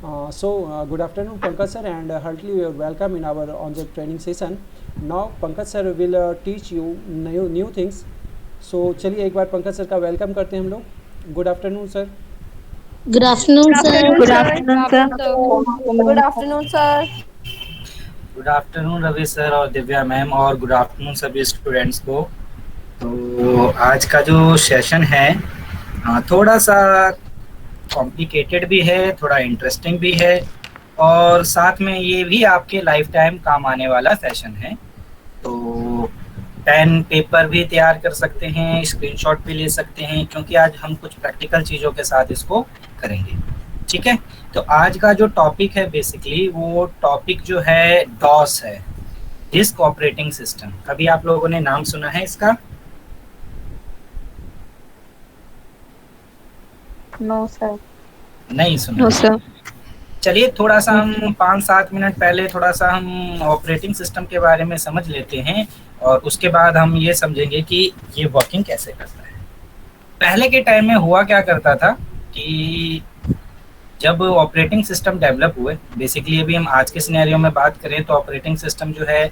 Good afternoon, Pankaj sir, and heartily welcome in our on-job training session. Now, Pankaj sir will teach you new things. So, चलिए एक बार Pankaj sir का welcome करते हैं हम लोग. Good afternoon sir. Good afternoon, Good sir. afternoon, Good sir. afternoon, sir. Good afternoon, sir. Good afternoon Ravi sir और Divya ma'am और good afternoon सभी स्टूडेंट्स को. तो आज का जो सेशन है थोड़ा सा कॉम्प्लिकेटेड भी है, थोड़ा इंटरेस्टिंग भी है और साथ में ये भी आपके लाइफ टाइम काम आने वाला सेशन है. तो पेन पेपर भी तैयार कर सकते हैं, स्क्रीनशॉट भी ले सकते हैं क्योंकि आज हम कुछ प्रैक्टिकल चीज़ों के साथ इसको करेंगे. ठीक है, तो आज का जो टॉपिक है बेसिकली वो टॉपिक जो है डॉस है, डिस्क ऑपरेटिंग सिस्टम. कभी आप लोगों ने नाम सुना है इसका? No, sir. नहीं सुना? No, sir. चलिए थोड़ा सा हम 5-7 मिनट पहले थोड़ा सा हम ऑपरेटिंग सिस्टम के बारे में समझ लेते हैं और उसके बाद हम ये समझेंगे कि ये वर्किंग कैसे करता है. पहले के टाइम में हुआ क्या करता था कि जब ऑपरेटिंग सिस्टम डेवलप हुए, बेसिकली अभी हम आज के सिनेरियो में बात करें तो ऑपरेटिंग सिस्टम जो है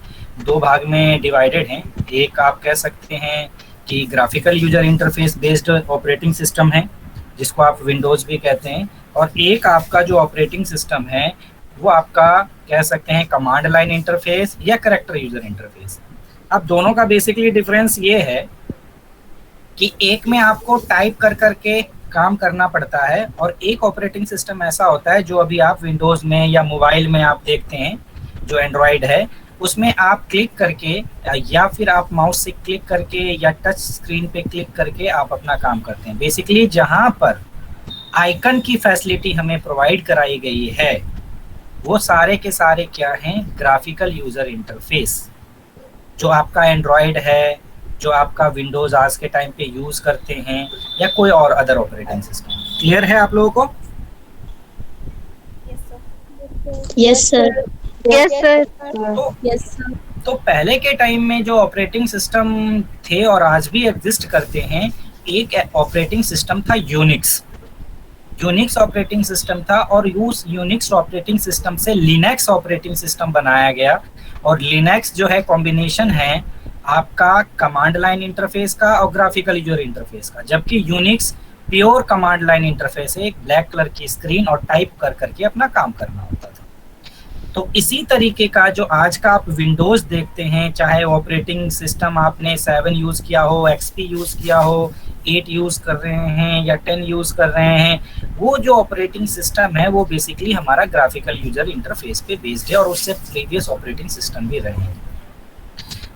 दो भाग में डिवाइडेड हैं. एक आप कह सकते हैं कि graphical user interface based operating system है जिसको आप विंडोज़ भी कहते हैं, और एक आपका जो ऑपरेटिंग सिस्टम है वो आपका कह सकते हैं कमांड लाइन इंटरफेस या कैरेक्टर यूजर इंटरफेस. अब दोनों का बेसिकली डिफरेंस ये है कि एक में आपको टाइप कर करके काम करना पड़ता है और एक ऑपरेटिंग सिस्टम ऐसा होता है जो अभी आप विंडोज़ में या मोबाइल में आप देखते हैं जो एंड्रॉयड है, उसमें आप क्लिक करके या फिर आप माउस से क्लिक करके या टच स्क्रीन पे क्लिक करके आप अपना काम करते हैं. बेसिकली जहां पर आइकन की फैसिलिटी हमें प्रोवाइड कराई गई है वो सारे के सारे क्या हैं? Graphical user interface. जो आपका एंड्रॉयड है, जो आपका विंडोज आज के टाइम पे यूज करते हैं या कोई और अदर ऑपरेटिंग सिस्टम. क्लियर है आप लोगों को? Yes, sir. Yes, sir. Yes, sir. तो पहले के टाइम में जो ऑपरेटिंग सिस्टम थे और आज भी एग्जिस्ट करते हैं, एक ऑपरेटिंग सिस्टम था यूनिक्स. यूनिक्स ऑपरेटिंग सिस्टम था और उस यूनिक्स ऑपरेटिंग सिस्टम से लिनक्स ऑपरेटिंग सिस्टम बनाया गया. और लिनक्स जो है कॉम्बिनेशन है आपका कमांड लाइन इंटरफेस का और ग्राफिकल यूजर इंटरफेस का, जबकि Unix pure command line interface है, एक ब्लैक कलर की स्क्रीन और टाइप कर करके अपना काम करना होता था. तो इसी तरीके का जो आज का आप विंडोज देखते हैं, चाहे ऑपरेटिंग सिस्टम आपने 7 यूज किया हो, एक्सपी यूज किया हो, 8 यूज कर रहे हैं या 10 यूज कर रहे हैं, वो जो ऑपरेटिंग सिस्टम है वो बेसिकली हमारा ग्राफिकल यूजर इंटरफेस पे बेस्ड है और उससे प्रीवियस ऑपरेटिंग सिस्टम भी रहे हैं.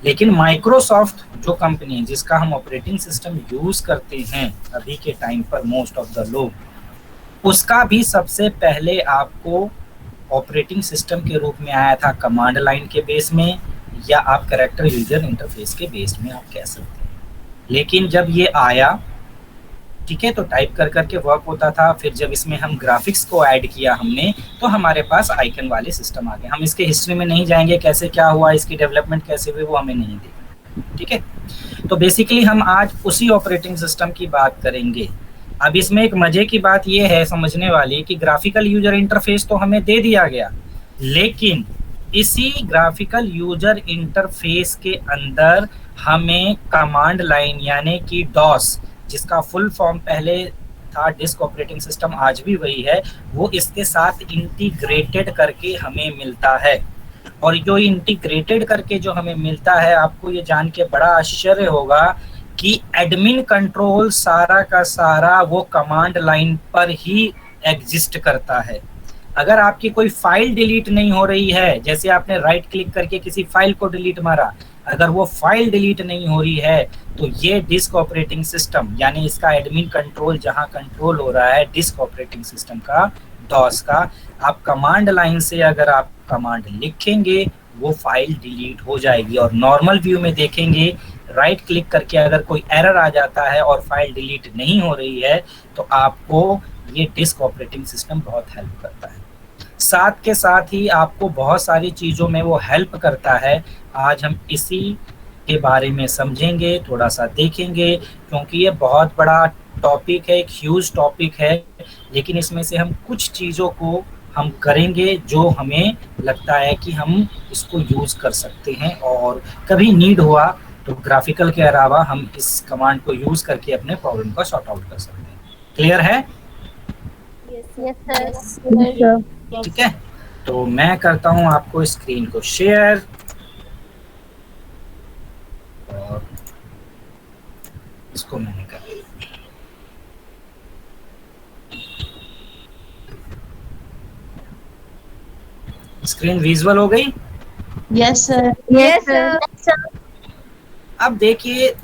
लेकिन माइक्रोसॉफ्ट जो कंपनी है जिसका हम ऑपरेटिंग सिस्टम यूज करते हैं अभी के टाइम पर मोस्ट ऑफ द लोग, उसका भी सबसे पहले आपको ऑपरेटिंग सिस्टम के रूप में आया था कमांड लाइन के बेस में या आप कैरेक्टर यूजर इंटरफेस के बेस में आप कह सकते हैं. लेकिन जब ये आया, ठीक है, तो टाइप कर करके वर्क होता था. फिर जब इसमें हम ग्राफिक्स को ऐड किया हमने तो हमारे पास आइकन वाले सिस्टम आ गए. हम इसके हिस्ट्री में नहीं जाएंगे, कैसे क्या हुआ, इसकी डेवलपमेंट कैसे हुई वो हमें नहीं देखना. ठीक है, तो बेसिकली हम आज उसी ऑपरेटिंग सिस्टम की बात करेंगे. अब इसमें एक मजे की बात यह है समझने वाली कि ग्राफिकल यूजर इंटरफेस तो हमें दे दिया गया, लेकिन इसी ग्राफिकल यूजर इंटरफेस के अंदर हमें कमांड लाइन यानी कि डॉस, जिसका फुल फॉर्म पहले था डिस्क ऑपरेटिंग सिस्टम, आज भी वही है, वो इसके साथ इंटीग्रेटेड करके हमें मिलता है. और जो इंटीग्रेटेड करके जो हमें मिलता है, आपको ये जान के बड़ा आश्चर्य होगा कि एडमिन कंट्रोल सारा का सारा वो कमांड लाइन पर ही एग्जिस्ट करता है. अगर आपकी कोई फाइल डिलीट नहीं हो रही है, जैसे आपने राइट क्लिक करके किसी फाइल को डिलीट मारा, अगर वो फाइल डिलीट नहीं हो रही है तो ये डिस्क ऑपरेटिंग सिस्टम यानी इसका एडमिन कंट्रोल जहां कंट्रोल हो रहा है डिस्क ऑपरेटिंग सिस्टम का, डॉस का, आप कमांड लाइन से अगर आप कमांड लिखेंगे वो फाइल डिलीट हो जाएगी. और नॉर्मल व्यू में देखेंगे, राइट क्लिक करके अगर कोई एरर आ जाता है और फाइल डिलीट नहीं हो रही है तो आपको ये डिस्क ऑपरेटिंग सिस्टम बहुत हेल्प करता है. साथ के साथ ही आपको बहुत सारी चीज़ों में वो हेल्प करता है. आज हम इसी के बारे में समझेंगे, थोड़ा सा देखेंगे, क्योंकि ये बहुत बड़ा टॉपिक है, एक ह्यूज टॉपिक है, लेकिन इसमें से हम कुछ चीज़ों को हम करेंगे जो हमें लगता है कि हम इसको यूज कर सकते हैं, और कभी नीड हुआ तो ग्राफिकल के अलावा हम इस कमांड को यूज करके अपने प्रॉब्लम का सॉर्ट आउट कर सकते हैं। क्लियर है? ठीक है, तो मैं करता हूं आपको स्क्रीन को शेयर, और इसको मैंने कर लिया। स्क्रीन विजुअल हो गई? Yes sir. Yes sir. अब देखिए,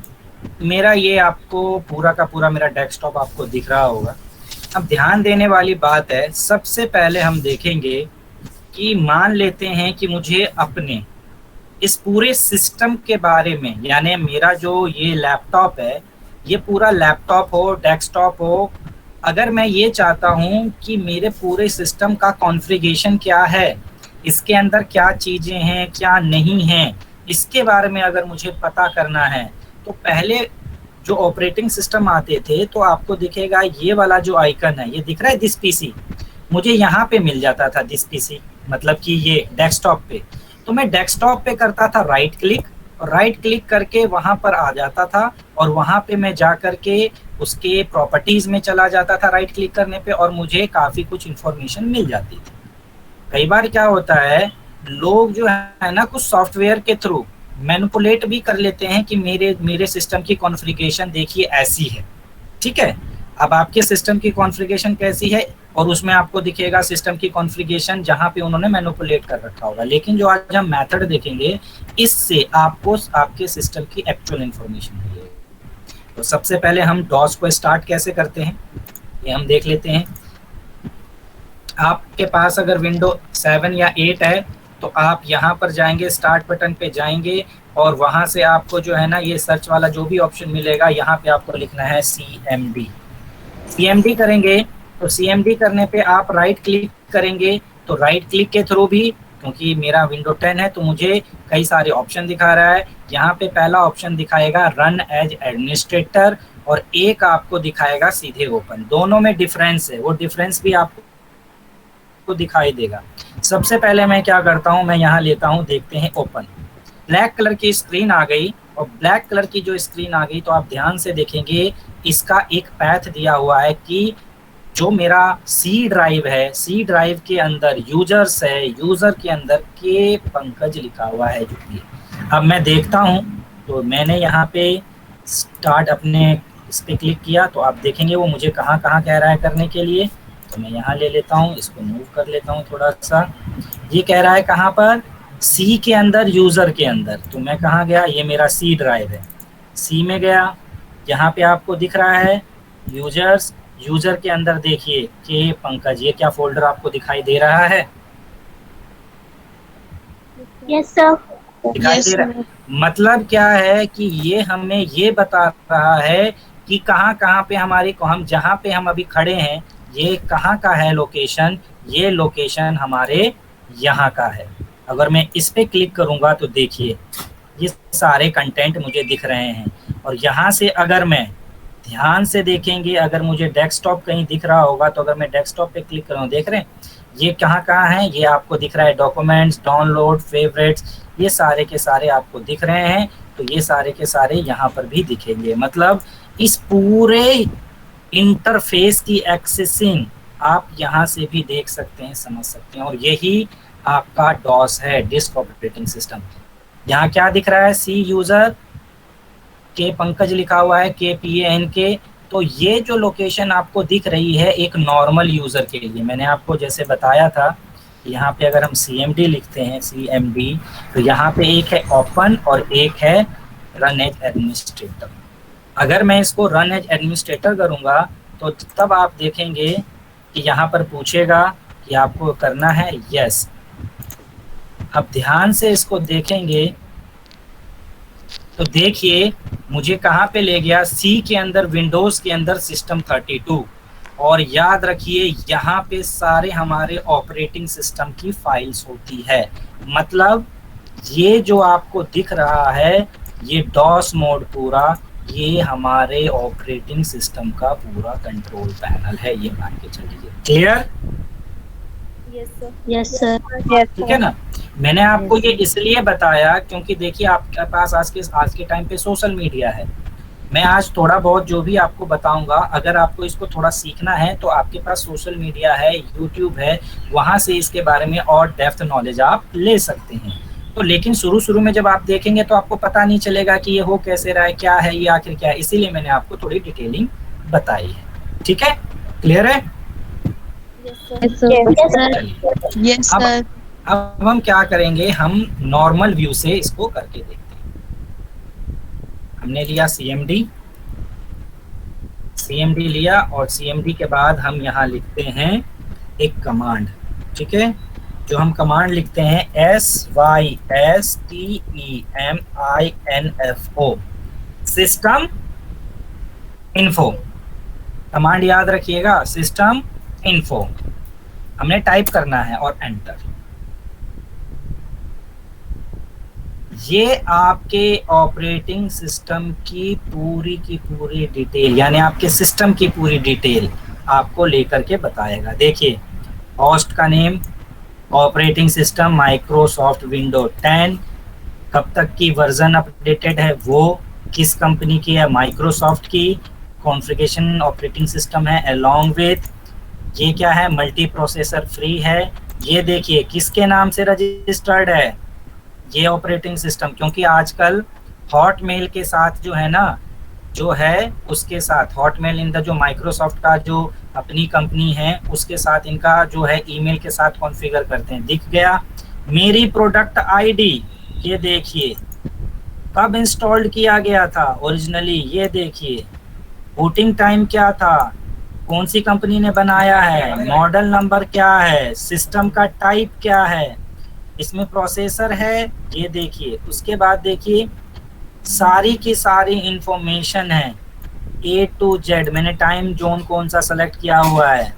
मेरा ये आपको पूरा का पूरा मेरा डेस्कटॉप आपको दिख रहा होगा। अब ध्यान देने वाली बात है, सबसे पहले हम देखेंगे कि मान लेते हैं कि मुझे अपने इस पूरे सिस्टम के बारे में, यानी मेरा जो ये लैपटॉप है, ये पूरा लैपटॉप हो, डेस्कटॉप हो, अगर मैं ये चाहता हूँ कि मेरे पूरे सिस्टम का कॉन्फ़िगरेशन क्या है, इसके अंदर क्या चीज़ें हैं क्या नहीं हैं, इसके बारे में अगर मुझे पता करना है, तो पहले जो ऑपरेटिंग सिस्टम आते थे तो आपको दिखेगा ये वाला जो आइकन है, ये दिख रहा है दिस पीसी, मुझे यहाँ पे मिल जाता था दिस पीसी, मतलब कि ये डेस्कटॉप पे। तो मैं डेस्कटॉप पे करता था राइट क्लिक, और राइट क्लिक करके वहाँ पर आ जाता था, और वहाँ पे मैं जा करके उसके प्रॉपर्टीज़ में चला जाता था राइट क्लिक करने पे, और मुझे काफ़ी कुछ इन्फॉर्मेशन मिल जाती थी। कई बार क्या होता है, लोग जो है ना कुछ सॉफ्टवेयर के थ्रू मैनिपुलेट भी कर लेते हैं कि मेरे सिस्टम की कॉन्फ़िगरेशन देखिए ऐसी है। ठीक है, अब आपके सिस्टम की कॉन्फ़िगरेशन कैसी है, और उसमें आपको दिखेगा सिस्टम की कॉन्फ़िगरेशन जहां पे उन्होंने मैनिपुलेट कर रखा होगा। लेकिन जो आज हम मेथड देखेंगे, इससे आपको आपके सिस्टम की एक्चुअल इन्फॉर्मेशन मिलेगी। तो सबसे पहले हम डॉस को स्टार्ट कैसे करते हैं ये हम देख लेते हैं। आपके पास अगर विंडो 7 या 8 है तो आप यहाँ पर जाएंगे, स्टार्ट बटन पे जाएंगे, और वहाँ से आपको जो है ना ये सर्च वाला जो भी ऑप्शन मिलेगा, यहाँ पे आपको लिखना है CMD। CMD करेंगे तो CMD करने पे आप राइट क्लिक करेंगे, तो राइट क्लिक के थ्रू भी, क्योंकि मेरा विंडो 10 है तो मुझे कई सारे ऑप्शन दिखा रहा है। यहाँ पे पहला ऑप्शन दिखाएगा रन एज एडमिनिस्ट्रेटर, और एक आपको दिखाएगा सीधे ओपन। दोनों में डिफरेंस है, वो डिफरेंस भी आपको दिखाई देगा। सबसे पहले मैं क्या करता हूं, मैं यहाँ लेता हूं, देखते हैं ओपन। ब्लैक कलर की स्क्रीन आ गई, और ब्लैक कलर की जो स्क्रीन आ गई तो आप ध्यान से देखेंगे इसका एक पैथ दिया हुआ है कि जो मेरा सी ड्राइव है, सी ड्राइव के अंदर यूजर्स है, यूजर के अंदर के पंकज लिखा हुआ है जो कि। अब मैं देखता हूं, तो मैंने यहाँ पे स्टार्ट अपने इस पे क्लिक किया, तो आप देखेंगे वो मुझे कहाँ कहाँ कह रहा है करने के लिए। तो मैं यहाँ ले लेता हूँ, इसको मूव कर लेता हूँ थोड़ा सा। ये कह रहा है कहाँ पर, सी के अंदर, यूजर के अंदर। तो मैं कहाँ गया, ये मेरा सी ड्राइव है, सी में गया। यहाँ पे आपको दिख रहा है यूजर्स, यूजर के अंदर देखिए के पंकज, ये क्या फोल्डर आपको दिखाई दे रहा है? Yes sir. दिखाई दे रहा है। मतलब क्या है कि ये हमें ये बता रहा है कि कहाँ कहाँ पे हमारी, हम जहाँ पे हम अभी खड़े हैं ये कहाँ का है लोकेशन, ये लोकेशन हमारे यहाँ का है। अगर मैं इस पे क्लिक करूँगा तो देखिए ये सारे कंटेंट मुझे दिख रहे हैं, और यहाँ से अगर मैं ध्यान से देखेंगे, अगर मुझे डेस्कटॉप कहीं दिख रहा होगा तो अगर मैं डेस्कटॉप पे क्लिक करूँ, देख रहे हैं ये कहाँ कहाँ है, ये आपको दिख रहा है डॉक्यूमेंट्स, डाउनलोड, फेवरेट्स, ये सारे के सारे आपको दिख रहे हैं। तो ये सारे के सारे यहाँ पर भी दिखेंगे। मतलब इस पूरे इंटरफेस की एक्सेसिंग आप यहाँ से भी देख सकते हैं, समझ सकते हैं, और यही आपका डॉस है, डिस्क ऑपरेटिंग सिस्टम। यहाँ क्या दिख रहा है, सी यूजर के पंकज लिखा हुआ है, KPANK। तो ये जो लोकेशन आपको दिख रही है एक नॉर्मल यूजर के लिए, मैंने आपको जैसे बताया था, यहाँ पे अगर हम CMD लिखते हैं, CMD, तो यहाँ पे एक है ओपन और एक है रन एज एडमिनिस्ट्रेटर। अगर मैं इसको रन एज एडमिनिस्ट्रेटर करूँगा तो तब आप देखेंगे कि यहाँ पर पूछेगा कि आपको करना है यस। अब ध्यान से इसको देखेंगे तो देखिए मुझे कहाँ पे ले गया, सी के अंदर, विंडोज़ के अंदर सिस्टम 32, और याद रखिए यहाँ पे सारे हमारे ऑपरेटिंग सिस्टम की फाइल्स होती है। मतलब ये जो आपको दिख रहा है ये डॉस मोड पूरा, ये हमारे ऑपरेटिंग सिस्टम का पूरा कंट्रोल पैनल है, ये मान के चलिए। क्लियर? Yes Yes, sir. ठीक है ना। मैंने आपको ये इसलिए बताया क्योंकि देखिए आपके पास आज के टाइम पे सोशल मीडिया है। मैं आज थोड़ा बहुत जो भी आपको बताऊंगा, अगर आपको इसको थोड़ा सीखना है तो आपके पास सोशल मीडिया है, यूट्यूब है, वहां से इसके बारे में और डेप्थ नॉलेज आप ले सकते हैं। तो लेकिन शुरू में जब आप देखेंगे तो आपको पता नहीं चलेगा कि ये हो कैसे रहा है, क्या है ये, आखिर क्या है। इसीलिए मैंने आपको थोड़ी डिटेलिंग बताई है। ठीक है, क्लियर है? Yes, sir. Yes, sir. अब हम क्या करेंगे, हम नॉर्मल व्यू से इसको करके देखते हैं। हमने लिया CMD लिया और CMD के बाद हम यहाँ लिखते हैं एक कमांड। ठीक है, जो हम कमांड लिखते हैं SYSTEMINFO, सिस्टम इन्फो। कमांड याद रखिएगा, सिस्टम इन्फो हमने टाइप करना है और एंटर। ये आपके ऑपरेटिंग सिस्टम की पूरी डिटेल, यानी आपके सिस्टम की पूरी डिटेल आपको लेकर के बताएगा। देखिए, होस्ट का name, operating system Microsoft window 10, कब तक की वर्जन अपडेटेड है, वो किस कंपनी की है, माइक्रोसॉफ्ट की, कॉन्फ़िगरेशन ऑपरेटिंग सिस्टम है अलोंग विथ, ये क्या है, मल्टी प्रोसेसर फ्री है, ये देखिए किसके नाम से रजिस्टर्ड है, ये ऑपरेटिंग सिस्टम, क्योंकि आजकल हॉटमेल के साथ जो है ना, जो है उसके साथ हॉटमेल इन द जो माइक्रोसॉफ्ट का जो अपनी कंपनी है उसके साथ इनका जो है ईमेल के साथ कॉन्फ़िगर करते हैं। दिख गया मेरी प्रोडक्ट आईडी, ये देखिए कब इंस्टॉल्ड किया गया था ओरिजिनली, ये देखिए बूटिंग टाइम क्या था, कौन सी कंपनी ने बनाया है, मॉडल नंबर क्या है, सिस्टम का टाइप क्या है, इसमें प्रोसेसर है, ये देखिए। उसके बाद देखिए सारी की सारी इंफॉर्मेशन है A to Z, मैंने टाइम जोन कौन सा सेलेक्ट किया हुआ है,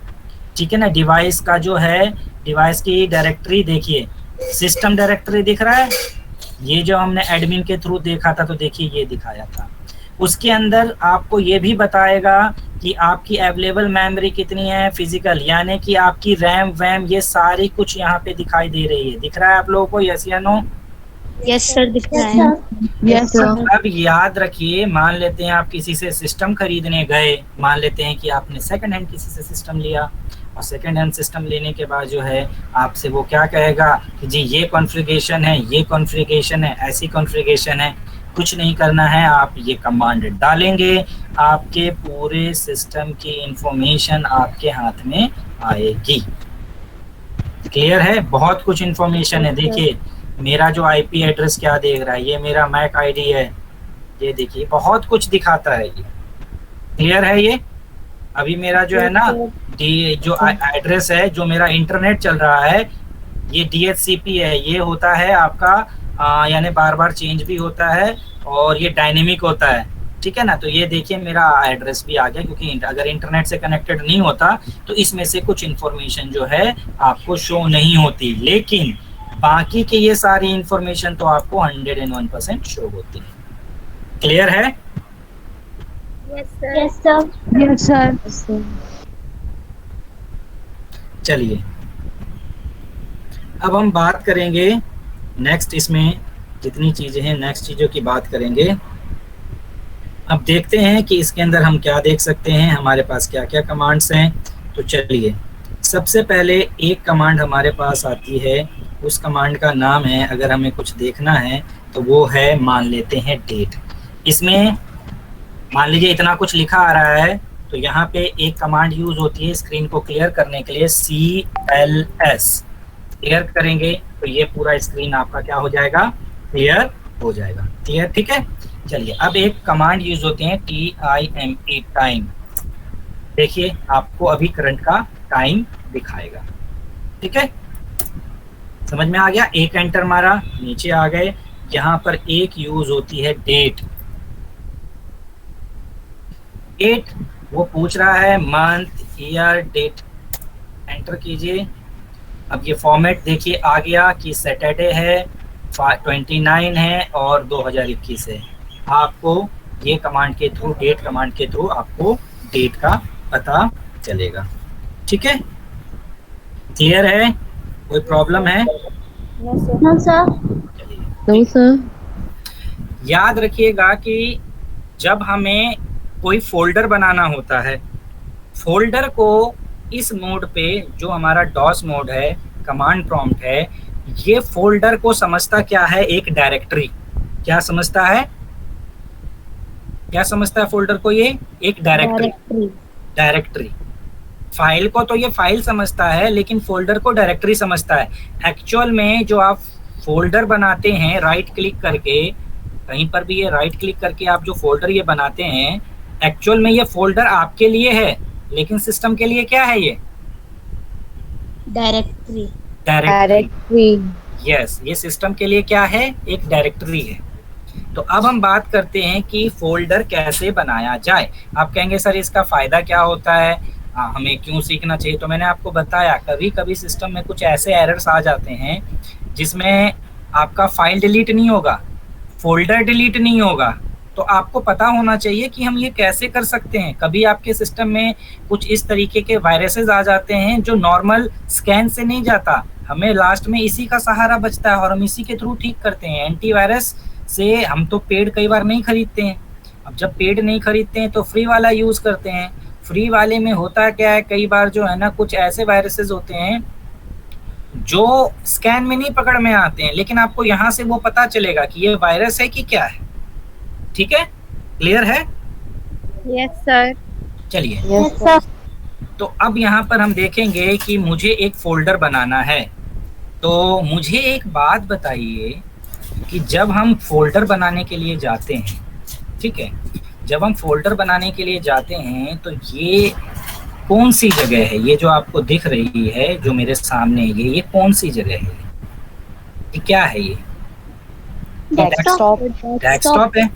ठीक है ना। डिवाइस का जो है, डिवाइस की डायरेक्टरी देखिए, सिस्टम डायरेक्टरी दिख रहा है, ये जो हमने एडमिन के थ्रू देखा था तो देखिए ये दिखाया था। उसके अंदर आपको ये भी बताएगा कि आपकी अवेलेबल मेमोरी कितनी है फिजिकल, यानी कि आपकी रैम वैम, ये सारी कुछ यहाँ पे दिखाई दे रही है। दिख रहा है आप लोगों को, यस या नो? Yes, sir. दिख रहा है. Yes, sir. अब याद रखिए, मान लेते हैं आप किसी से सिस्टम खरीदने गए, मान लेते हैं कि आपने सेकंड हैंड किसी से सिस्टम लिया, और सेकंड हैंड सिस्टम लेने के बाद जो है आपसे वो क्या कहेगा कि जी ये कॉन्फ़िगरेशन है, ये कॉन्फ़िगरेशन है, ऐसी कॉन्फ़िगरेशन है। कुछ नहीं करना है, आप ये कमांड डालेंगे, आपके पूरे सिस्टम की इंफॉर्मेशन आपके हाथ में आएगी। क्लियर है? बहुत कुछ इंफॉर्मेशन है। देखिए मेरा जो IP एड्रेस क्या देख रहा है, ये मेरा मैक ID है, ये देखिए बहुत कुछ दिखाता है ये। क्लियर है? ये अभी मेरा जो है ना जो एड्रेस है, जो मेरा इंटरनेट चल रहा है, ये DHCP है, ये होता है आपका यानी बार बार चेंज भी होता है और ये डायनेमिक होता है, ठीक है ना। तो ये देखिए मेरा एड्रेस भी आ गया, क्योंकि अगर इंटरनेट से कनेक्टेड नहीं होता तो इसमें से कुछ इंफॉर्मेशन जो है आपको शो नहीं होती, लेकिन बाकी की ये सारी इंफॉर्मेशन तो आपको 101% शो होती है। क्लियर है? Yes, sir. Yes, sir. चलिए अब हम बात करेंगे नेक्स्ट, इसमें जितनी चीजें हैं नेक्स्ट चीजों की बात करेंगे। अब देखते हैं कि इसके अंदर हम क्या देख सकते हैं, हमारे पास क्या क्या कमांड्स हैं। तो चलिए सबसे पहले एक कमांड हमारे पास आती है, उस कमांड का नाम है, अगर हमें कुछ देखना है तो वो है, मान लेते हैं डेट। इसमें मान लीजिए इतना कुछ लिखा आ रहा है, तो यहाँ पे एक कमांड यूज होती है स्क्रीन को क्लियर करने के लिए, CLS। क्लियर करेंगे तो ये पूरा स्क्रीन आपका क्या हो जाएगा, क्लियर हो जाएगा। क्लियर? ठीक है। चलिए अब एक कमांड यूज होते हैं TIME, टाइम। देखिए आपको अभी करंट का टाइम दिखाएगा, ठीक है, समझ में आ गया। एक एंटर मारा, नीचे आ गए, यहाँ पर एक यूज होती है डेट। डेट वो पूछ रहा है मंथ, ईयर, डेट, एंटर कीजिए। अब ये फॉर्मेट देखिए आ गया कि सैटरडे है, 29 है और 2021 है। आपको ये कमांड के थ्रू, डेट कमांड के थ्रू आपको डेट का पता चलेगा, ठीक है। क्लियर है? कोई प्रॉब्लम है? No, sir. No, sir. No, sir. याद रखिएगा कि जब हमें कोई फोल्डर बनाना होता है, फोल्डर को इस मोड पे जो हमारा डॉस मोड है, कमांड प्रॉम्प्ट है, ये फोल्डर को समझता क्या है? एक डायरेक्टरी। क्या समझता है? क्या समझता है फोल्डर को? ये एक डायरेक्टरी। डायरेक्टरी। फाइल को तो ये फाइल समझता है, लेकिन फोल्डर को डायरेक्टरी समझता है। एक्चुअल में जो आप फोल्डर बनाते हैं राइट क्लिक करके, कहीं पर भी ये राइट क्लिक करके आप जो फोल्डर ये बनाते हैं, एक्चुअल में ये फोल्डर आपके लिए है, लेकिन सिस्टम के लिए क्या है? ये Directory. डायरेक्टरी। यस, ये सिस्टम के लिए क्या है? एक डायरेक्टरी है। तो अब हम बात करते हैं कि फोल्डर कैसे बनाया जाए। आप कहेंगे सर इसका फायदा क्या होता है, हमें क्यों सीखना चाहिए? तो मैंने आपको बताया, कभी कभी सिस्टम में कुछ ऐसे एरर्स आ जाते हैं जिसमें आपका फाइल डिलीट नहीं होगा, फोल्डर डिलीट नहीं होगा, तो आपको पता होना चाहिए कि हम ये कैसे कर सकते हैं। कभी आपके सिस्टम में कुछ इस तरीके के वायरसेस आ जाते हैं जो नॉर्मल स्कैन से नहीं जाता, हमें लास्ट में इसी का सहारा बचता है और हम इसी के थ्रू ठीक करते हैं। एंटीवायरस से हम तो पेड कई बार नहीं खरीदते हैं। अब जब पेड नहीं खरीदते हैं तो फ्री वाला यूज़ करते हैं। फ्री वाले में होता क्या है, कई बार जो है ना, कुछ ऐसे वायरसेस होते हैं जो स्कैन में नहीं पकड़ में आते हैं, लेकिन आपको यहाँ से वो पता चलेगा कि ये वायरस है कि क्या है। ठीक है, क्लियर है? Yes, sir. चलिए, Yes, sir. तो अब यहाँ पर हम देखेंगे कि मुझे एक फोल्डर बनाना है। तो मुझे एक बात बताइए कि जब हम फोल्डर बनाने के लिए जाते हैं, ठीक है, जब हम फोल्डर बनाने के लिए जाते हैं तो ये कौन सी जगह है? ये जो आपको दिख रही है, जो मेरे सामने ये कौन सी जगह है? ये क्या है? ये डेस्कटॉप है।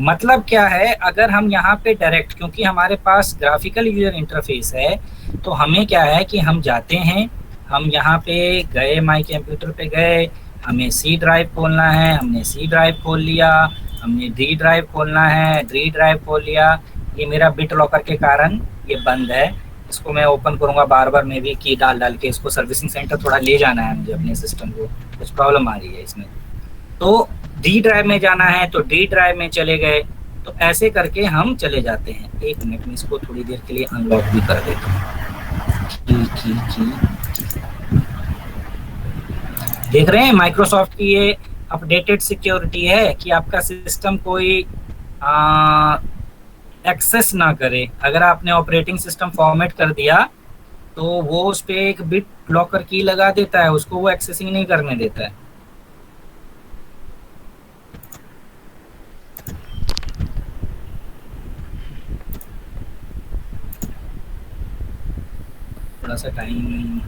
मतलब क्या है, अगर हम यहाँ पे डायरेक्ट, क्योंकि हमारे पास ग्राफिकल यूजर इंटरफेस है, तो हमें क्या है कि हम जाते हैं, हम यहाँ पे गए, माई कंप्यूटर पे गए, हमें सी ड्राइव खोलना है, हमने सी ड्राइव खोल लिया, हमने डी ड्राइव खोलना है, डी ड्राइव खोल लिया। ये मेरा बिट लॉकर के कारण ये बंद है, इसको मैं ओपन करूँगा बार बार, मैं भी की डाल के इसको सर्विसिंग सेंटर थोड़ा ले जाना है मुझे अपने सिस्टम को, कुछ प्रॉब्लम आ रही है इसमें। तो डी ड्राइव में जाना है तो डी ड्राइव में चले गए। तो ऐसे करके हम चले जाते हैं। एक मिनट में इसको थोड़ी देर के लिए अनलॉक भी कर देता हूँ। देख रहे हैं माइक्रोसॉफ्ट की ये अपडेटेड सिक्योरिटी है कि आपका सिस्टम कोई एक्सेस ना करे। अगर आपने ऑपरेटिंग सिस्टम फॉर्मेट कर दिया तो वो उस पर एक बिट ब्लॉकर की लगा देता है, उसको वो एक्सेसिंग नहीं करने देता है। थोड़ा सा टाइम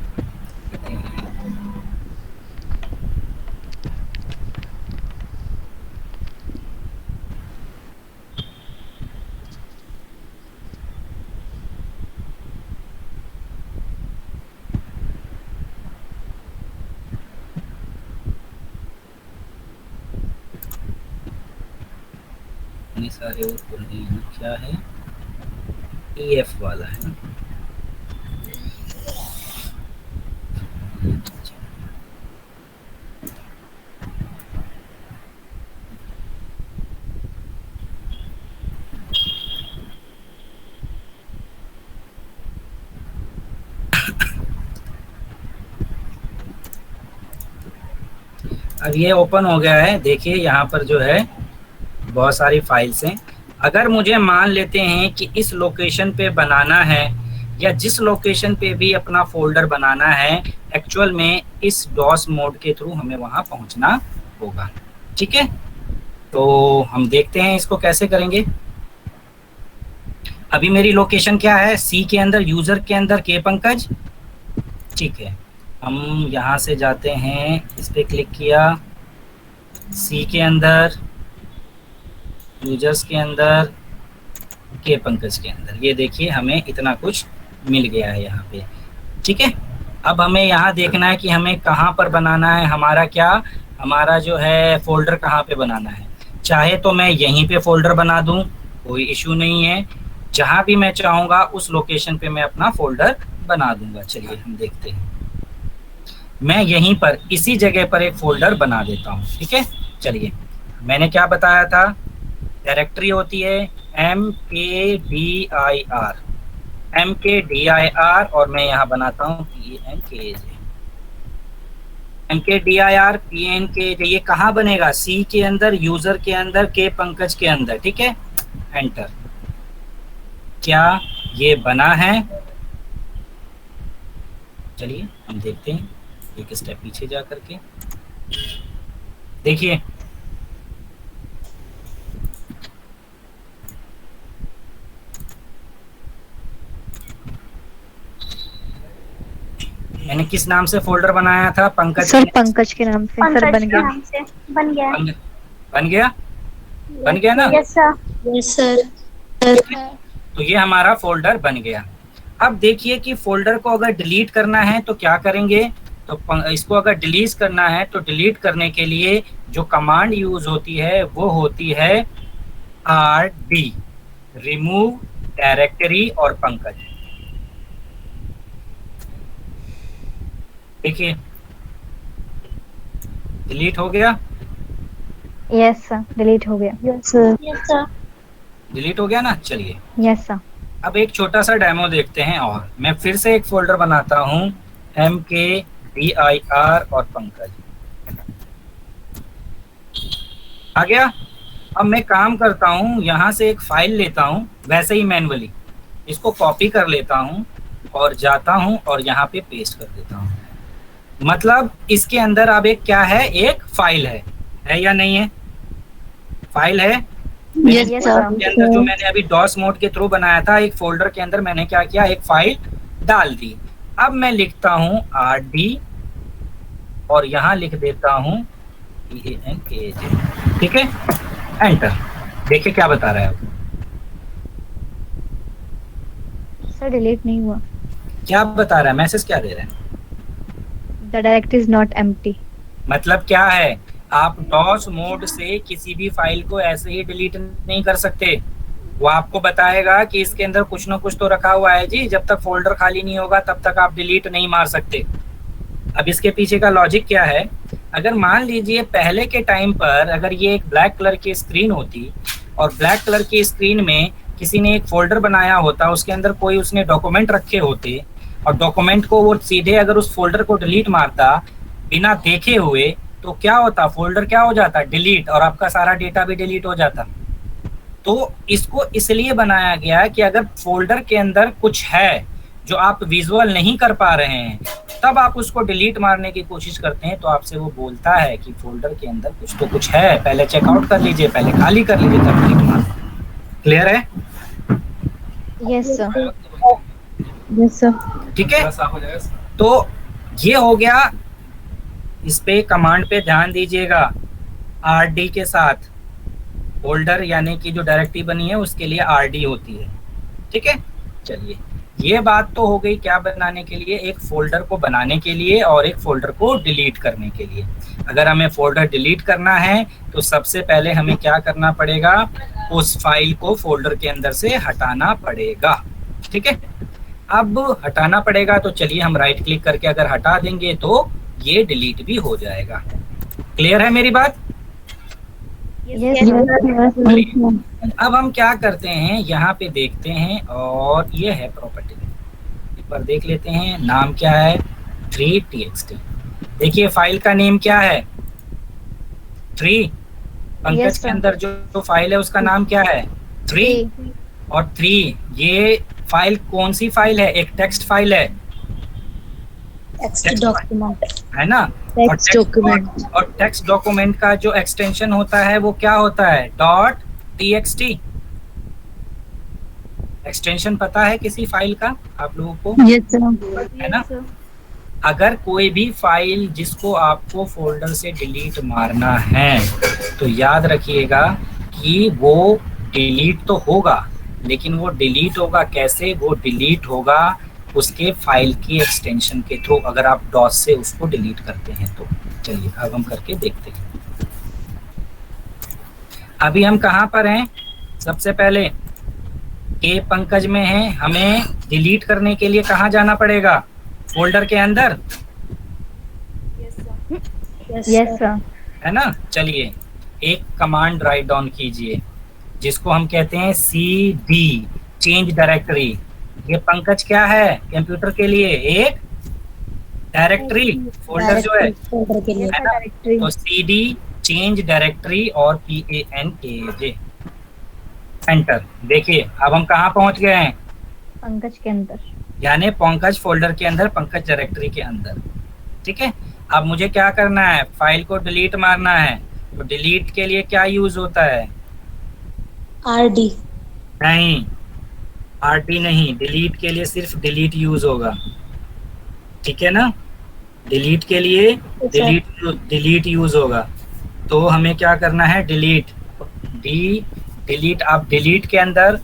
सारे और खोल रही हैं। क्या है? EF वाला है ना? अब ये ओपन हो गया है। देखिए यहाँ पर जो है बहुत सारी फाइल्स हैं। अगर मुझे मान लेते हैं कि इस लोकेशन पे बनाना है या जिस लोकेशन पे भी अपना फोल्डर बनाना है, एक्चुअल में इस डॉस मोड के थ्रू हमें वहां पहुंचना होगा। ठीक है, तो हम देखते हैं इसको कैसे करेंगे। अभी मेरी लोकेशन क्या है? सी के अंदर, यूजर के अंदर के पंकज। ठीक है, हम यहाँ से जाते हैं, इस पे क्लिक किया, सी के अंदर, यूजर्स के अंदर, के पंकज के अंदर। ये देखिए हमें इतना कुछ मिल गया है यहाँ पे। ठीक है, अब हमें यहाँ देखना है कि हमें कहाँ पर बनाना है, हमारा जो है फोल्डर कहाँ पे बनाना है। चाहे तो मैं यहीं पे फोल्डर बना दूँ, कोई इशू नहीं है। जहाँ भी मैं चाहूँगा उस लोकेशन पे मैं अपना फोल्डर बना दूंगा। चलिए हम देखते हैं। मैं यहीं पर इसी जगह पर एक फोल्डर बना देता हूँ। ठीक है, चलिए, मैंने क्या बताया था, डायरेक्टरी होती है MKDIR, MKDIR, और मैं यहाँ बनाता हूँ PNKJ, MKDIR PNKJ। ये कहाँ बनेगा, C के अंदर, यूजर के अंदर, के पंकज के अंदर। ठीक है, एंटर। क्या ये बना है? चलिए हम देखते हैं, एक स्टेप पीछे जा करके देखिए। मैंने किस नाम से फोल्डर बनाया था? पंकज सर पंकज के नाम से सर बन गया। बन गया। बन गया, बन गया ना? Yes sir. Yes sir. तो ये हमारा फोल्डर बन गया। अब देखिए कि फोल्डर को अगर डिलीट करना है तो क्या करेंगे, तो इसको अगर डिलीट करना है तो डिलीट करने के लिए जो कमांड यूज होती है वो होती है RD, रिमूव डायरेक्टरी और पंकज। देखिए डिलीट हो गया। यस सर, डिलीट हो गया। Yes sir. Yes sir. Delete हो गया ना। चलिए यस सर। अब एक छोटा सा डेमो देखते हैं, और मैं फिर से एक फोल्डर बनाता हूँ MKDIR और पंकज। आ गया। अब मैं काम करता हूँ, यहाँ से एक फाइल लेता हूँ वैसे ही मैन्युअली, इसको कॉपी कर लेता हूँ और जाता हूँ और यहाँ पे पेस्ट कर देता हूँ। मतलब इसके अंदर अब एक क्या है, एक फाइल है या नहीं है? फाइल है। Yes sir. के अंदर जो मैंने अभी डॉस मोड के थ्रू बनाया था, एक फोल्डर के अंदर मैंने क्या किया, एक फाइल डाल दी। अब मैं लिखता हूँ RD और यहाँ लिख देता हूँ PNKJ। ठीक है, एंटर। देखिए क्या बता रहा है अब। सर डिलीट नहीं हुआ। क्या बता रहा है, मैसेज क्या दे रहा है? The directory is not empty. मतलब क्या है, आप डॉस मोड से किसी भी फाइल को ऐसे ही डिलीट नहीं कर सकते। वो आपको बताएगा कि इसके अंदर कुछ ना कुछ तो रखा हुआ है जी, जब तक फोल्डर खाली नहीं होगा तब तक आप डिलीट नहीं मार सकते। अब इसके पीछे का लॉजिक क्या है, अगर मान लीजिए पहले के टाइम पर अगर ये एक ब्लैक कलर की स्क्रीन होती और ब्लैक कलर की स्क्रीन में किसी ने एक फोल्डर बनाया होता, उसके अंदर कोई उसने डॉक्यूमेंट रखे होते और डॉक्यूमेंट को वो सीधे अगर उस फोल्डर को डिलीट मारता बिना देखे हुए, तो क्या होता, फोल्डर क्या हो जाता, डिलीट, और आपका सारा डेटा भी डिलीट हो जाता। तो इसको इसलिए बनाया गया कि अगर फोल्डर के अंदर कुछ है जो आप विजुअल नहीं कर पा रहे हैं, तब आप उसको डिलीट मारने की कोशिश करते हैं, तो आपसे वो बोलता है कि फोल्डर के अंदर कुछ तो कुछ है, पहले चेकआउट कर लीजिए, पहले खाली कर लीजिए, तब डिलीट मार। क्लियर है? Yes sir. Yes sir. ठीक है, तो ये हो गया। इस पे कमांड पे ध्यान दीजिएगा, RD के साथ फोल्डर यानी कि जो डायरेक्टरी बनी है उसके लिए RD होती है। ठीक है, चलिए ये बात तो हो गई क्या बनाने के लिए, एक फोल्डर को बनाने के लिए और एक फोल्डर को डिलीट करने के लिए। अगर हमें फोल्डर डिलीट करना है तो सबसे पहले हमें क्या करना पड़ेगा, उस फाइल को फोल्डर के अंदर से हटाना पड़ेगा। ठीक है, अब हटाना पड़ेगा तो चलिए हम राइट क्लिक करके अगर हटा देंगे तो ये डिलीट भी हो जाएगा। क्लियर है मेरी बात? यस अब हम क्या करते हैं, यहाँ पे देखते हैं, और ये है प्रॉपर्टी, एक बार देख लेते हैं। नाम क्या है, 3txt। देखिए फाइल का नेम क्या है, 3। पंकज के अंदर जो फाइल है उसका नाम क्या है, 3 और 3। ये फाइल कौन सी फाइल है, एक टेक्स्ट फाइल है, टेक्स्ट डॉक्यूमेंट है ना। टेक्स्ट डॉक्यूमेंट और टेक्स्ट डॉक्यूमेंट का जो एक्सटेंशन होता है वो क्या होता है, .txt। एक्सटेंशन पता है किसी फाइल का आप लोगों को? Yes sir. है ना। अगर कोई भी फाइल जिसको आपको फोल्डर से डिलीट मारना है तो याद रखिएगा कि वो डिलीट तो होगा, लेकिन वो डिलीट होगा कैसे, वो डिलीट होगा उसके फाइल की एक्सटेंशन के थ्रू, अगर आप डॉस से उसको डिलीट करते हैं तो। चलिए अब हम करके देखते हैं। अभी हम कहाँ पर हैं, सबसे पहले के पंकज में हैं, हमें डिलीट करने के लिए कहाँ जाना पड़ेगा, फोल्डर के अंदर, Yes, sir. है ना। चलिए एक कमांड राइट डाउन कीजिए जिसको हम कहते हैं cd, चेंज डायरेक्टरी। ये पंकज क्या है कंप्यूटर के लिए? एक डायरेक्टरी, फोल्डर जो है, फोल्डर के लिए। Yes, है sir, ना। directory. तो cd चेंज डायरेक्टरी और PANKJ एंटर। देखिए अब हम कहाँ पहुंच गए हैं, पंकज के अंदर. यानी पंकज फोल्डर के अंदर, पंकज डायरेक्टरी के अंदर। ठीक है, अब मुझे क्या करना है, फाइल को डिलीट मारना है। तो डिलीट के लिए क्या यूज होता है? RD। नहीं, RT नहीं, डिलीट के लिए सिर्फ डिलीट यूज होगा। ठीक है ना, डिलीट के लिए डिलीट यूज होगा। तो हमें क्या करना है, डिलीट, डिलीट। आप डिलीट के अंदर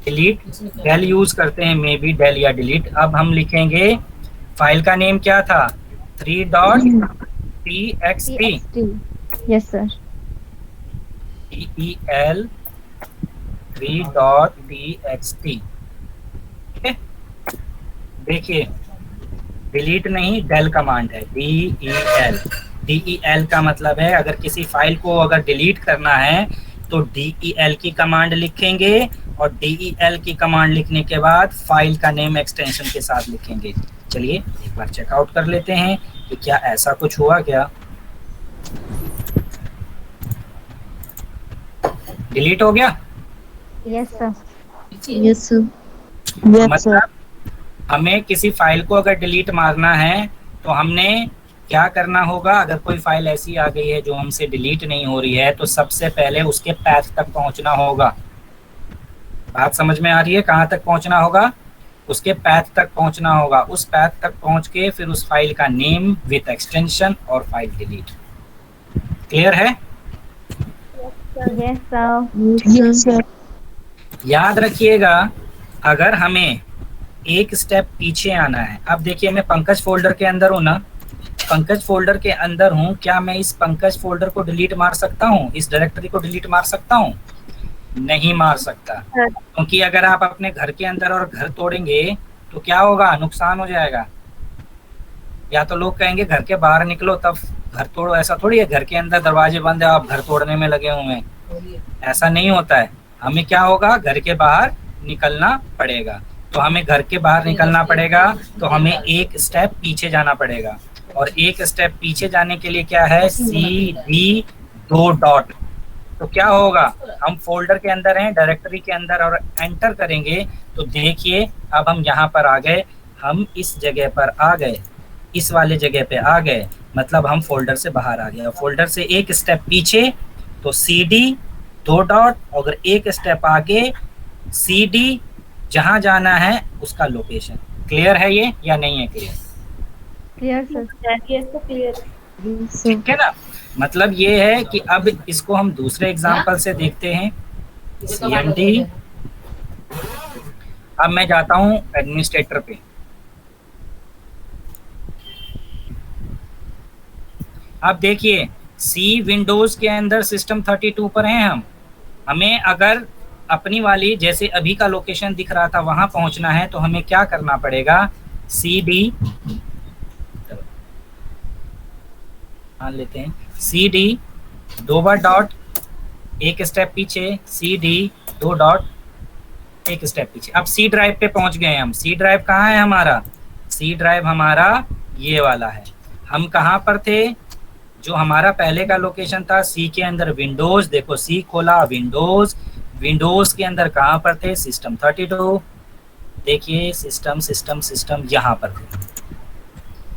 डिलीट डेल यूज करते हैं, मे बी डेल या डिलीट। अब हम लिखेंगे, फाइल का नेम क्या था, 3.txt, TXT. Yes, sir. del 3.txt। ठीक है, देखिए डिलीट नहीं, डेल कमांड है, del का मतलब है अगर किसी फाइल को अगर डिलीट करना है तो del की कमांड लिखेंगे, और del की कमांड लिखने के बाद फाइल का नेम एक्सटेंशन के साथ लिखेंगे। चलिए एक बार चेकआउट कर लेते हैं कि क्या ऐसा कुछ हुआ क्या। डिलीट हो गया? Yes, sir. Yes, sir. मतलब हमें किसी फाइल को अगर डिलीट मारना है तो हमने क्या करना होगा, अगर कोई फाइल ऐसी आ गई है जो हमसे डिलीट नहीं हो रही है तो सबसे पहले उसके पैथ तक पहुंचना होगा। बात समझ में आ रही है? कहाँ तक पहुंचना होगा? उसके पैथ तक पहुंचना होगा। उस पैथ तक पहुंच के फिर उस फाइल का नेम विथ एक्सटेंशन और फाइल डिलीट। क्लियर है? Yes, sir. Yes, sir. याद रखिएगा, अगर हमें एक स्टेप पीछे आना है, अब देखिए मैं पंकज फोल्डर के अंदर हूँ ना, पंकज फोल्डर के अंदर हूँ, क्या मैं इस पंकज फोल्डर को डिलीट मार सकता हूँ, इस डायरेक्टरी को डिलीट मार सकता हूँ? नहीं मार सकता, क्योंकि अगर आप अपने घर के अंदर और घर तोड़ेंगे तो क्या होगा, नुकसान हो जाएगा। या तो लोग कहेंगे घर के बाहर निकलो तब घर तोड़ो, ऐसा थोड़ी है घर के अंदर दरवाजे बंद है आप घर तोड़ने में लगे हुए हैं, ऐसा नहीं होता है। हमें क्या होगा, घर के बाहर निकलना पड़ेगा। तो हमें घर के बाहर निकलना पड़ेगा तो हमें एक स्टेप पीछे जाना पड़ेगा, और एक स्टेप पीछे जाने के लिए क्या है, CD 2 डॉट। तो क्या होगा, हम फोल्डर के अंदर हैं, डायरेक्टरी के अंदर, और एंटर करेंगे तो देखिए अब हम यहाँ पर आ गए, हम इस जगह पर आ गए, इस वाले जगह पे आ गए, मतलब हम फोल्डर से बाहर आ गए। फोल्डर से एक स्टेप पीछे तो CD 2 डॉट, अगर एक स्टेप आगे CD जहां जाना है उसका लोकेशन। क्लियर है ये या नहीं है clear? Clear, sir. Yes, sir, clear. Yes, sir. ठीक है ना, मतलब ये है कि अब इसको हम दूसरे एग्जांपल से देखते हैं। CMD, अब मैं जाता हूं एडमिनिस्ट्रेटर पे। अब देखिए C विंडोज के अंदर सिस्टम 32 पर हैं हम, हमें अगर अपनी वाली जैसे अभी का लोकेशन दिख रहा था वहां पहुंचना है तो हमें क्या करना पड़ेगा, CD मान लेते हैं, CD 2 बार डॉट, एक स्टेप पीछे, CD 2 डॉट, एक स्टेप पीछे। अब C ड्राइव पे पहुंच गए हम। C ड्राइव कहाँ है हमारा, C ड्राइव हमारा ये वाला है। हम कहाँ पर थे, जो हमारा पहले का लोकेशन था C के अंदर विंडोज, देखो C खोला विंडोज, विंडोज के अंदर कहाँ पर थे, सिस्टम 32, देखिए सिस्टम सिस्टम सिस्टम यहाँ पर थे।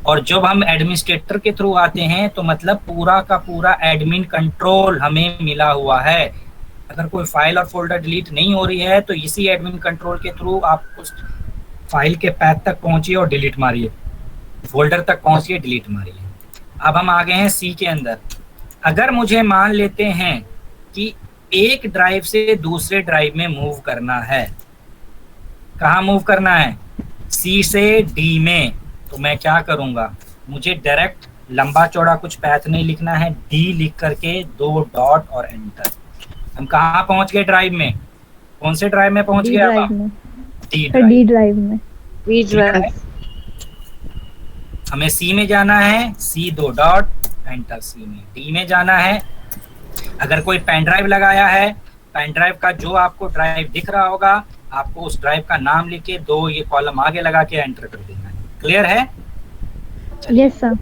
और जब हम एडमिनिस्ट्रेटर के थ्रू आते हैं तो मतलब पूरा का पूरा एडमिन कंट्रोल हमें मिला हुआ है। अगर कोई फाइल और फोल्डर डिलीट नहीं हो रही है तो इसी एडमिन कंट्रोल के थ्रू आप उस फाइल के पैथ तक पहुंचिए और डिलीट मारिए, फोल्डर तक पहुंचिए, डिलीट मारिए। अब हम आ गए हैं C के अंदर। अगर मुझे मान लेते हैं कि एक ड्राइव से दूसरे ड्राइव में मूव करना है, कहाँ मूव करना है, C से D में, तो मैं क्या करूंगा, मुझे डायरेक्ट लंबा चौड़ा कुछ पैथ नहीं लिखना है, D लिख करके 2 डॉट और एंटर। हम कहाँ पहुंच गए ड्राइव में, कौन से ड्राइव में पहुंच डी गए अब ड्राइव आप? में D sir, drive. D drive में। V drive. हमें सी में जाना है, सी 2 डॉट एंटर सी में। डी में जाना है, अगर कोई पेन ड्राइव लगाया है, पेन ड्राइव का जो आपको ड्राइव दिख रहा होगा, आपको उस ड्राइव का नाम लिख के 2 ये कॉलम आगे लगा के एंटर कर देना है। क्लियर है? Yes sir.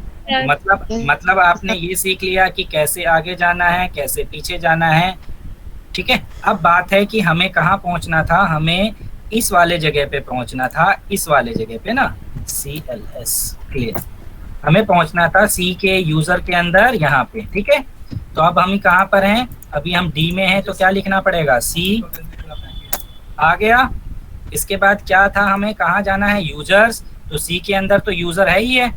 मतलब आपने ये सीख लिया कि कैसे आगे जाना है, कैसे पीछे जाना है। ठीक है, अब बात है कि हमें कहाँ पहुंचना था। हमें इस वाले जगह पे पहुंचना था, इस वाले जगह पे ना, CLS। क्लियर, हमें पहुंचना था सी के यूजर के अंदर, यहाँ पे। ठीक है, तो अब हम कहाँ पर हैं? अभी हम डी में हैं, तो क्या लिखना पड़ेगा? सी आ गया। इसके बाद क्या था, हमें कहाँ जाना है? यूजर्स। तो सी के अंदर तो यूजर है ही है,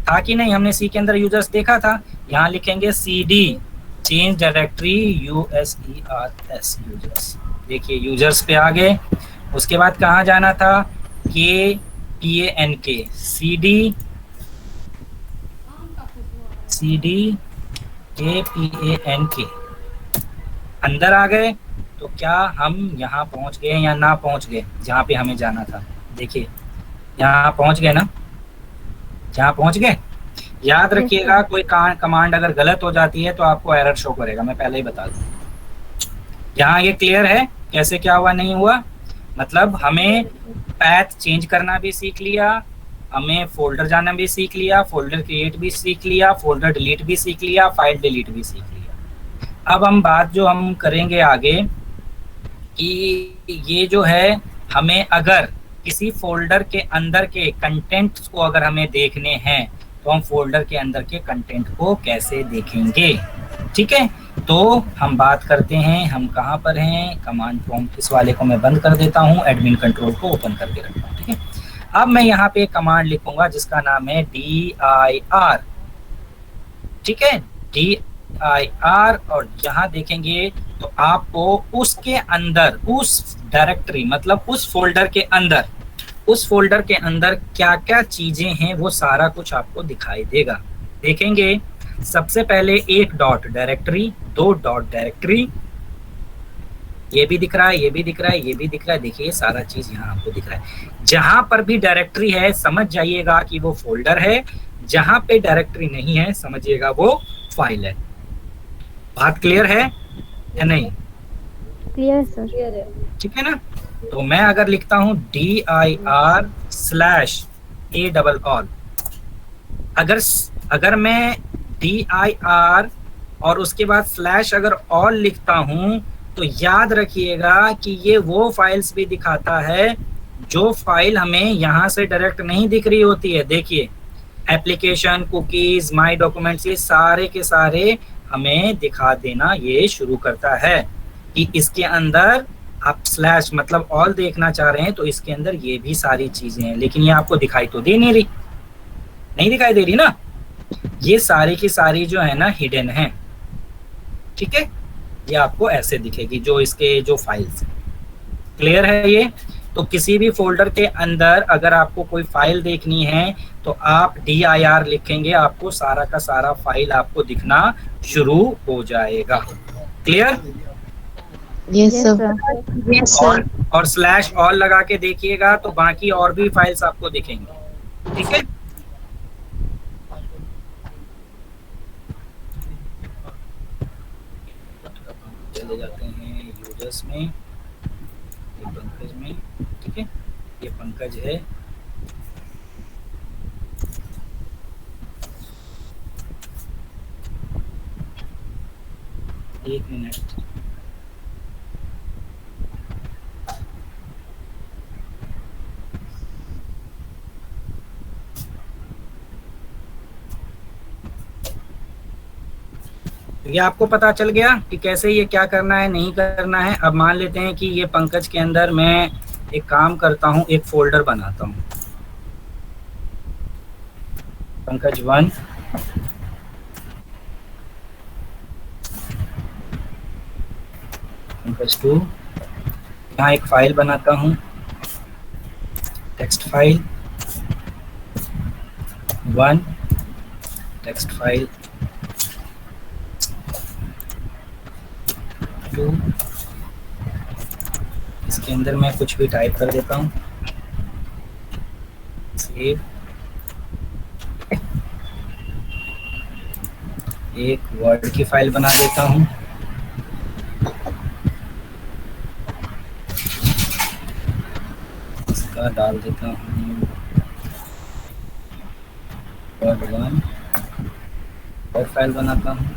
था कि नहीं? हमने सी के अंदर यूजर्स देखा था। यहाँ लिखेंगे CD change directory USERS users. देखिए यूजर्स पे आ गए। उसके बाद कहाँ जाना था? KPANK CD KPANK अंदर आ गए। तो क्या हम यहाँ पहुँच गए या ना पहुँच गए जहाँ पे हमें जाना था? देखिए यहाँ पहुँच गए ना, जहाँ पहुँच गए। याद रखिएगा, कोई कमांड अगर गलत हो जाती है तो आपको एरर शो करेगा, मैं पहले ही बता दूं। यहाँ ये क्लियर है कैसे क्या हुआ नहीं हुआ? मतलब हमें पैथ चेंज करना भी सीख लिया, हमें फोल्डर जाना भी सीख लिया, फोल्डर क्रिएट भी सीख लिया, फोल्डर डिलीट भी सीख लिया, फाइल डिलीट भी सीख लिया। अब हम बात जो हम करेंगे आगे कि ये जो है, हमें अगर किसी फोल्डर के अंदर के कंटेंट्स को अगर हमें देखने हैं तो हम फोल्डर के अंदर के कंटेंट को कैसे देखेंगे। ठीक है, तो हम बात करते हैं, हम कहाँ पर हैं? Command prompt. इस वाले को मैं बंद कर देता हूँ, एडमिन कंट्रोल को ओपन करके रखता हूँ। ठीक है, अब मैं यहाँ पे एक कमांड लिखूंगा जिसका नाम है dir। ठीक है, dir। और यहाँ देखेंगे तो आपको उसके अंदर, उस डायरेक्टरी मतलब उस फोल्डर के अंदर, उस फोल्डर के अंदर क्या क्या चीजें हैं वो सारा कुछ आपको दिखाई देगा। देखेंगे सबसे पहले एक डॉट डायरेक्टरी, 2 डॉट डायरेक्टरी, ये भी दिख रहा है, ये भी दिख रहा है, ये भी दिख रहा है। देखिए सारा चीज यहाँ आपको दिख रहा है। जहां पर भी डायरेक्टरी है समझ जाइएगा कि वो फोल्डर है, जहां पे डायरेक्टरी नहीं है समझिएगा वो फाइल है। बात क्लियर है या नहीं? Clear sir. ठीक है ना? तो मैं अगर लिखता हूं dir/a all, अगर मैं dir और उसके बाद स्लैश अगर ऑल लिखता हूं तो याद रखिएगा कि ये वो फाइल्स भी दिखाता है जो फाइल हमें यहाँ से डायरेक्ट नहीं दिख रही होती है। देखिए एप्लीकेशन, कुकीज, माय डॉक्यूमेंट्स, ये सारे के सारे हमें दिखा देना ये शुरू करता है कि इसके अंदर आप स्लैश मतलब ऑल देखना चाह रहे हैं तो इसके अंदर ये भी सारी चीजें हैं, लेकिन ये आपको दिखाई तो दे नहीं रही, नहीं दिखाई दे रही ना। ये सारी की सारी जो है ना हिडन है। ठीक है, ये आपको ऐसे दिखेगी जो इसके जो फाइल्स। क्लियर है ये? तो किसी भी फोल्डर के अंदर अगर आपको कोई फाइल देखनी है तो आप dir लिखेंगे, आपको सारा का सारा फाइल आपको दिखना शुरू हो जाएगा। Clear? Yes sir. Yes sir. और स्लैश ऑल लगा के देखिएगा तो बाकी और भी फाइल्स आपको दिखेंगी। ठीक है, चले जाते हैं यूजर्स में, ये पंकज में। ठीक है, ये पंकज है। एक मिनट, ये आपको पता चल गया कि कैसे ये क्या करना है नहीं करना है। अब मान लेते हैं कि ये पंकज के अंदर मैं एक काम करता हूं, एक फोल्डर बनाता हूं, पंकज 1, पंकज 2, यहाँ एक फाइल बनाता हूं, टेक्स्ट फाइल 1, टेक्स्ट फाइल 2, के अंदर मैं कुछ भी टाइप कर देता हूँ। सेव। एक वर्ड की फाइल बना देता हूँ। इसका डाल देता हूँ वर्ड 1 और फाइल बनाता हूँ।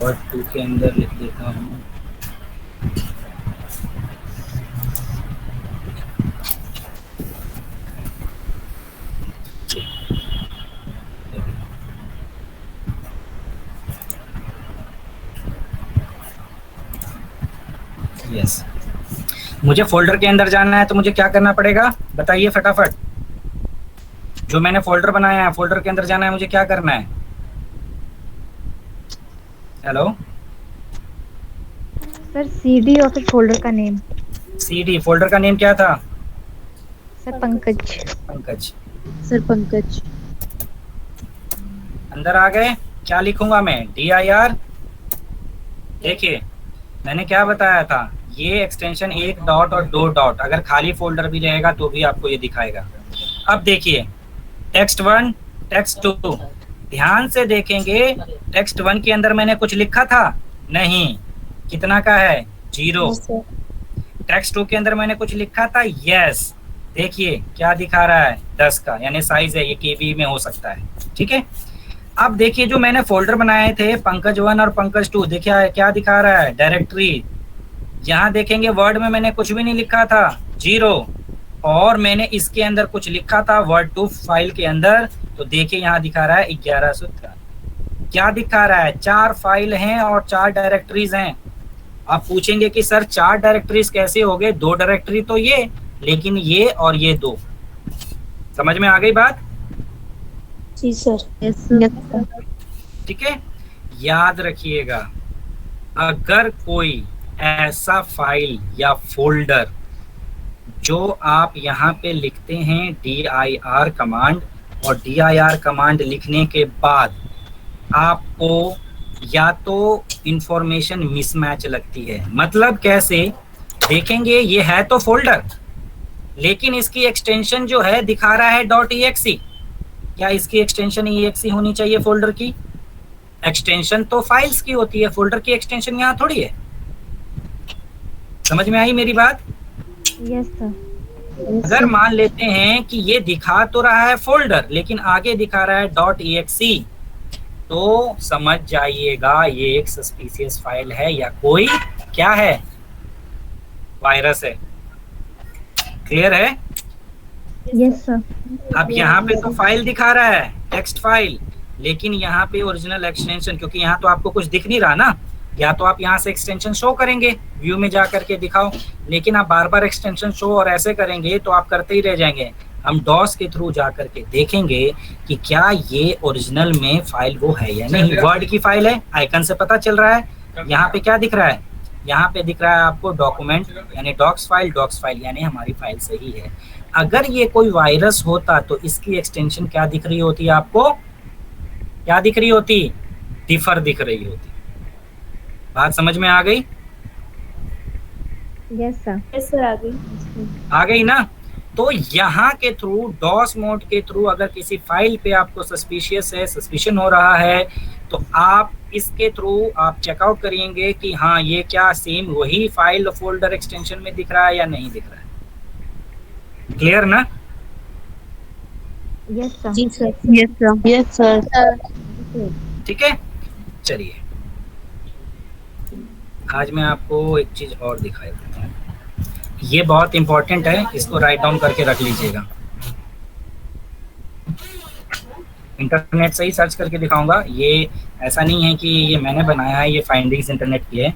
वर्ड 2 के अंदर लिख देता हूँ यस। मुझे फोल्डर के अंदर जाना है तो मुझे क्या करना पड़ेगा बताइए फटाफट। जो मैंने फोल्डर बनाया है फोल्डर के अंदर जाना है, मुझे क्या करना है? हेलो सर सीडी और फिर फोल्डर का नेम। सीडी। फोल्डर का नेम क्या था? सर पंकज। पंकज। सर पंकज। अंदर आ गए। क्या लिखूंगा मैं? DIR। देखिए मैंने क्या बताया था, ये एक्सटेंशन 1 डॉट और 2 डॉट अगर खाली फोल्डर भी रहेगा तो भी आपको ये दिखाएगा। अब देखिए टेक्स्ट 1 टेक्स्ट 2, ध्यान से देखेंगे टेक्स्ट 1 के अंदर मैंने कुछ लिखा था? नहीं। कितना का है? 0। टेक्स्ट 2 के अंदर मैंने कुछ लिखा था? यस। देखिए क्या दिखा रहा है? 10 का, यानी साइज है ये KB में हो सकता है। ठीक है। अब देखिए जो मैंने फोल्डर बनाए थे पंकज 1 और पंकज 2, देखिए क्या दिखा रहा है? डायरेक्टरी। यहाँ देखेंगे वर्ड में मैंने कुछ भी नहीं लिखा था, 0, और मैंने इसके अंदर कुछ लिखा था वर्ड 2 फाइल के अंदर, तो देखिए यहाँ दिखा रहा है 1103। क्या दिखा रहा है? 4 फाइल हैं और 4 डायरेक्टरीज हैं। आप पूछेंगे कि सर 4 डायरेक्टरीज कैसे हो गए? 2 डायरेक्टरी तो ये, लेकिन ये और ये 2। समझ में आ गई बात? जी सर। Yes sir. ठीक है। याद रखिएगा अगर कोई ऐसा फाइल या फोल्डर जो आप यहाँ पे लिखते हैं dir कमांड, और dir कमांड लिखने के बाद आपको या तो इंफॉर्मेशन मिसमैच लगती है, मतलब कैसे देखेंगे, ये है तो फोल्डर लेकिन इसकी एक्सटेंशन जो है दिखा रहा है .exe। क्या इसकी एक्सटेंशन exe होनी चाहिए? फोल्डर की एक्सटेंशन तो फाइल्स की होती है, फोल्डर की एक्सटेंशन यहाँ थोड़ी है। समझ में आई मेरी बात? Yes sir. अगर मान लेते हैं कि ये दिखा तो रहा है फोल्डर लेकिन आगे दिखा रहा है .exe, तो समझ जाइएगा ये एक सस्पिशियस फाइल है या कोई क्या है? वायरस है। क्लियर है? Yes sir. अब यहाँ पे तो फाइल दिखा रहा है टेक्स्ट फाइल, लेकिन यहाँ पे ओरिजिनल एक्सटेंशन, क्योंकि यहाँ तो आपको कुछ दिख नहीं रहा ना, या तो आप यहाँ से एक्सटेंशन शो करेंगे व्यू में जा करके दिखाओ, लेकिन आप बार बार एक्सटेंशन शो और ऐसे करेंगे तो आप करते ही रह जाएंगे। हम डॉस के थ्रू जा करके देखेंगे कि क्या ये ओरिजिनल में फाइल वो है या नहीं। वर्ड की फाइल है, आइकन से पता चल रहा है। यहाँ पे क्या दिख रहा है? यहाँ पे दिख रहा है आपको डॉक्यूमेंट यानी डॉक्स फाइल यानी हमारी फाइल सही है। अगर ये कोई वायरस होता तो इसकी एक्सटेंशन क्या दिख रही होती है आपको? क्या दिख रही होती? डिफर दिख रही होती। बात समझ में आ गई? Yes sir. यस सर, आ गई। आ गई ना? तो यहाँ के थ्रू डॉस मोड के थ्रू अगर किसी फाइल पे आपको सस्पिशन हो रहा है तो आप इसके थ्रू आप चेकआउट करेंगे कि हाँ ये क्या सेम वही फाइल फोल्डर एक्सटेंशन में दिख रहा है या नहीं दिख रहा है। क्लियर ना? Yes sir. जी sir. Yes sir. Yes sir. ठीक है। चलिए आज मैं आपको एक चीज और दिखाई देता हूँ, ये बहुत इंपॉर्टेंट है, इसको राइट डाउन करके रख लीजिएगा। इंटरनेट से ही सर्च करके दिखाऊंगा, ये ऐसा नहीं है कि ये मैंने बनाया है, ये फाइंडिंग्स इंटरनेट की है।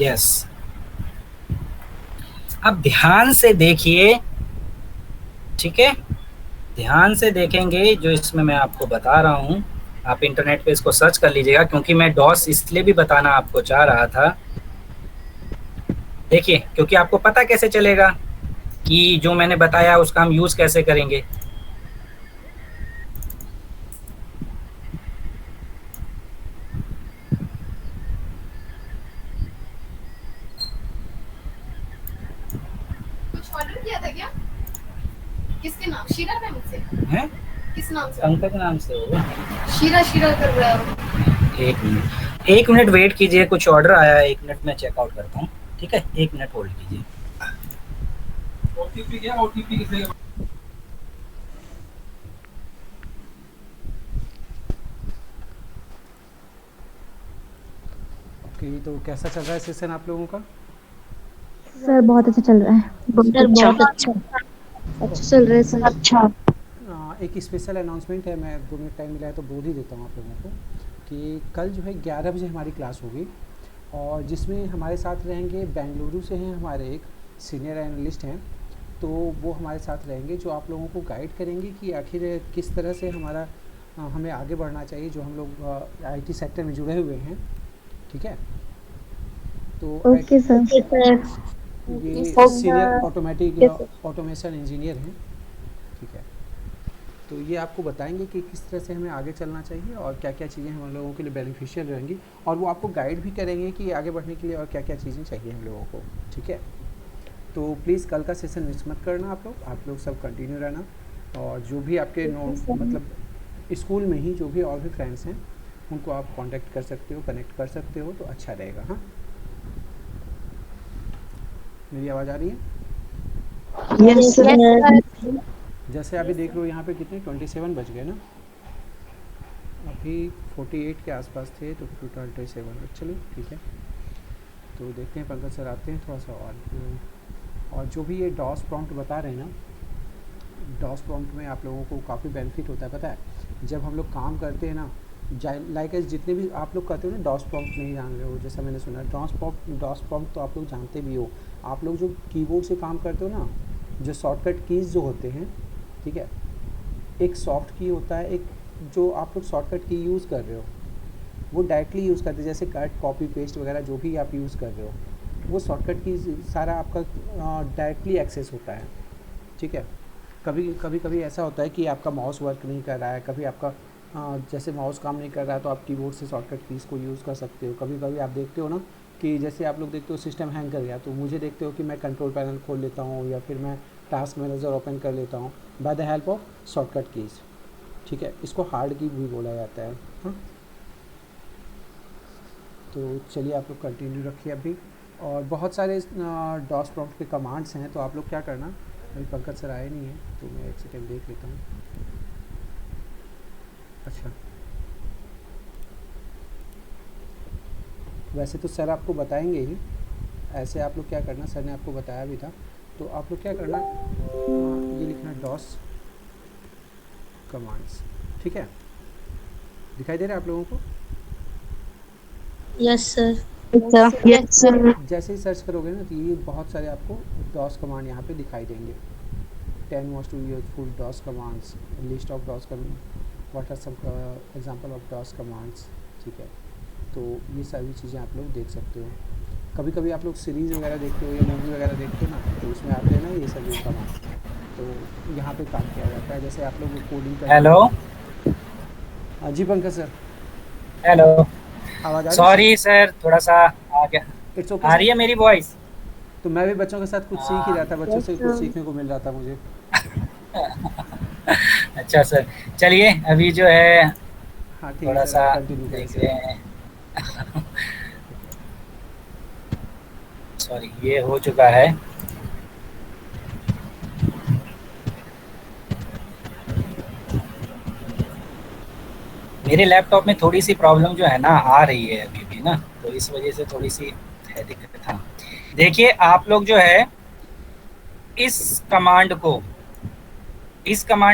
यस। अब ध्यान से देखिए, ठीक है, ध्यान से देखेंगे जो इसमें मैं आपको बता रहा हूँ। आप इंटरनेट पे इसको सर्च कर लीजिएगा, क्योंकि मैं डॉस इसलिए भी बताना आपको चाह रहा था। देखिए, क्योंकि आपको पता कैसे चलेगा कि जो मैंने बताया उसका हम यूज कैसे करेंगे। कुछ ऑर्डर किया था क्या? किसके नाम? शीरा मैम से? हैं? किस नाम से? पंकज नाम से होगा। शीरा शीरा कर रहा है। एक मिनट वेट कीजिए, कुछ ऑर्डर आया है, 1 मिनट में चेकआउट करता हूँ, ठीक है? 1 मिनट होल्ड कीजिए। ओटीपी क्या? ओटीपी किसे? ओके, तो कैसा चल रहा है सेशन आप लोगों का? सर बहुत अच्छा चल रहा है। सर बहुत अच्छा अच्छा चल रहा है सर। अच्छा। एक स्पेशल अनाउंसमेंट है, मैं 2 मिनट टाइम मिला है तो बोल ही देता हूँ आप लोगों को कि कल जो है 11 बजे हमारी क्लास होगी, और जिसमें हमारे साथ रहेंगे, बेंगलुरु से हैं हमारे एक सीनियर एनालिस्ट हैं, तो वो हमारे साथ रहेंगे जो आप लोगों को गाइड करेंगे कि आखिर किस तरह से हमें आगे बढ़ना चाहिए, जो हम लोग आईटी सेक्टर में जुड़े हुए हैं, ठीक है? तो ओके सर। ये सीनियर ऑटोमेशन इंजीनियर हैं, ठीक है? तो ये आपको बताएंगे कि किस तरह से हमें आगे चलना चाहिए और क्या क्या चीज़ें हम लोगों के लिए बेनिफिशियल रहेंगी, और वो आपको गाइड भी करेंगे कि आगे बढ़ने के लिए और क्या क्या चीज़ें चाहिए हम लोगों को, ठीक है? तो प्लीज़ कल का सेशन मिस मत करना, आप लोग सब कंटिन्यू रहना, और जो भी आपके मतलब स्कूल में ही जो भी और भी फ्रेंड्स हैं उनको आप कांटेक्ट कर सकते हो, कनेक्ट कर सकते हो, तो अच्छा रहेगा। हाँ, मेरी आवाज़ आ रही है? Yes sir. जैसे अभी देख लो यहाँ पे कितने 27 बज गए ना, अभी 48 के आसपास थे, तो 27। चलो ठीक है, तो देखते हैं पंकज सर आते हैं थोड़ा सा। और जो भी ये डॉस प्रॉम्प्ट बता रहे हैं ना, डॉस प्रॉम्प्ट में आप लोगों को काफ़ी बेनिफिट होता है, पता है? जब हम लोग काम करते हैं ना, लाइक जितने भी आप लोग करते हो ना, डॉस प्रॉम्प्ट नहीं जान रहे हो, जैसा मैंने सुना डॉस प्रॉम्प्ट तो आप लोग जानते भी हो। आप लोग जो कीबोर्ड से काम करते हो ना, जो शॉर्टकट कीज़ जो होते हैं, ठीक है, एक सॉफ्ट की होता है, एक जो आप लोग शॉर्टकट की यूज़ कर रहे हो वो डायरेक्टली यूज़ करते हैं, जैसे कट कॉपी पेस्ट वगैरह जो भी आप यूज़ कर रहे हो, वो शॉर्टकट की सारा आपका डायरेक्टली एक्सेस होता है, ठीक है? कभी ऐसा होता है कि आपका माउस वर्क नहीं कर रहा है, कभी आपका जैसे माउस काम नहीं कर रहा है, तो आप कीबोर्ड से शॉर्टकट कीज़ को यूज़ कर सकते हो। कभी आप देखते हो ना कि जैसे आप लोग देखते हो सिस्टम हैंग कर गया, तो मुझे देखते हो कि मैं कंट्रोल पैनल खोल लेता हूँ, या फिर मैं टास्क मैनेजर ओपन कर लेता हूँ by the help of shortcut keys, ठीक है? इसको हार्ड की भी बोला जाता है। हाँ, तो चलिए आप लोग कंटिन्यू रखिए अभी, और बहुत सारे डॉस प्रॉम्प्ट के कमांड्स हैं, तो आप लोग क्या करना, अभी पंकज सर आए नहीं हैं तो मैं एक सेकेंड देख लेता हूँ। अच्छा, वैसे तो सर आपको बताएंगे ही, ऐसे आप लोग क्या करना, सर ने आपको बताया भी था, तो आप लोग क्या करना, ये लिखना डॉस कमांड्स, ठीक है? दिखाई दे रहा है आप लोगों को? Yes sir. Yes sir. जैसे ही सर्च करोगे ना, तो ये बहुत सारे आपको डॉस कमांड यहाँ पे दिखाई देंगे। 10 most useful DOS commands, list of DOS command, what are some example of DOS commands, ठीक है? तो ये सारी चीज़ें आप लोग देख सकते हो। कभी आप लोग सीरीज़ वगैरह देखते हो या मूवी वगैरह देखते हो ना, तो उसमें आते हैं ना ये सभी कमांड, तो यहाँ पे काम किया जाता है। जैसे आप लोग कोडिंग करते हेलो, हाँ जी पंकज सर, हेलो, आवाज़ आ रही है? सॉरी सर, थोड़ा सा आ गया। इट्स ओके आ रही है मेरी वॉइस? तो मैं भी बच्चों के साथ कुछ सीख ही रहा था, बच्चों से कुछ सीखने को मिल रहा था मुझे। अच्छा सर, चलिए अभी जो है हाँ ठीक थोड़ा है सर, सा आप कंटिन्यू करें देख सर। रहे हैं। सॉरी, ये हो चुका है। मेरे लैपटॉप में थोड़ी सी प्रॉब्लम जो है ना आ रही है अभी भी ना, तो इस वजह से थोड़ी सी है दिक्कत। हाँ, देखिए आप लोग जो है इस कमांड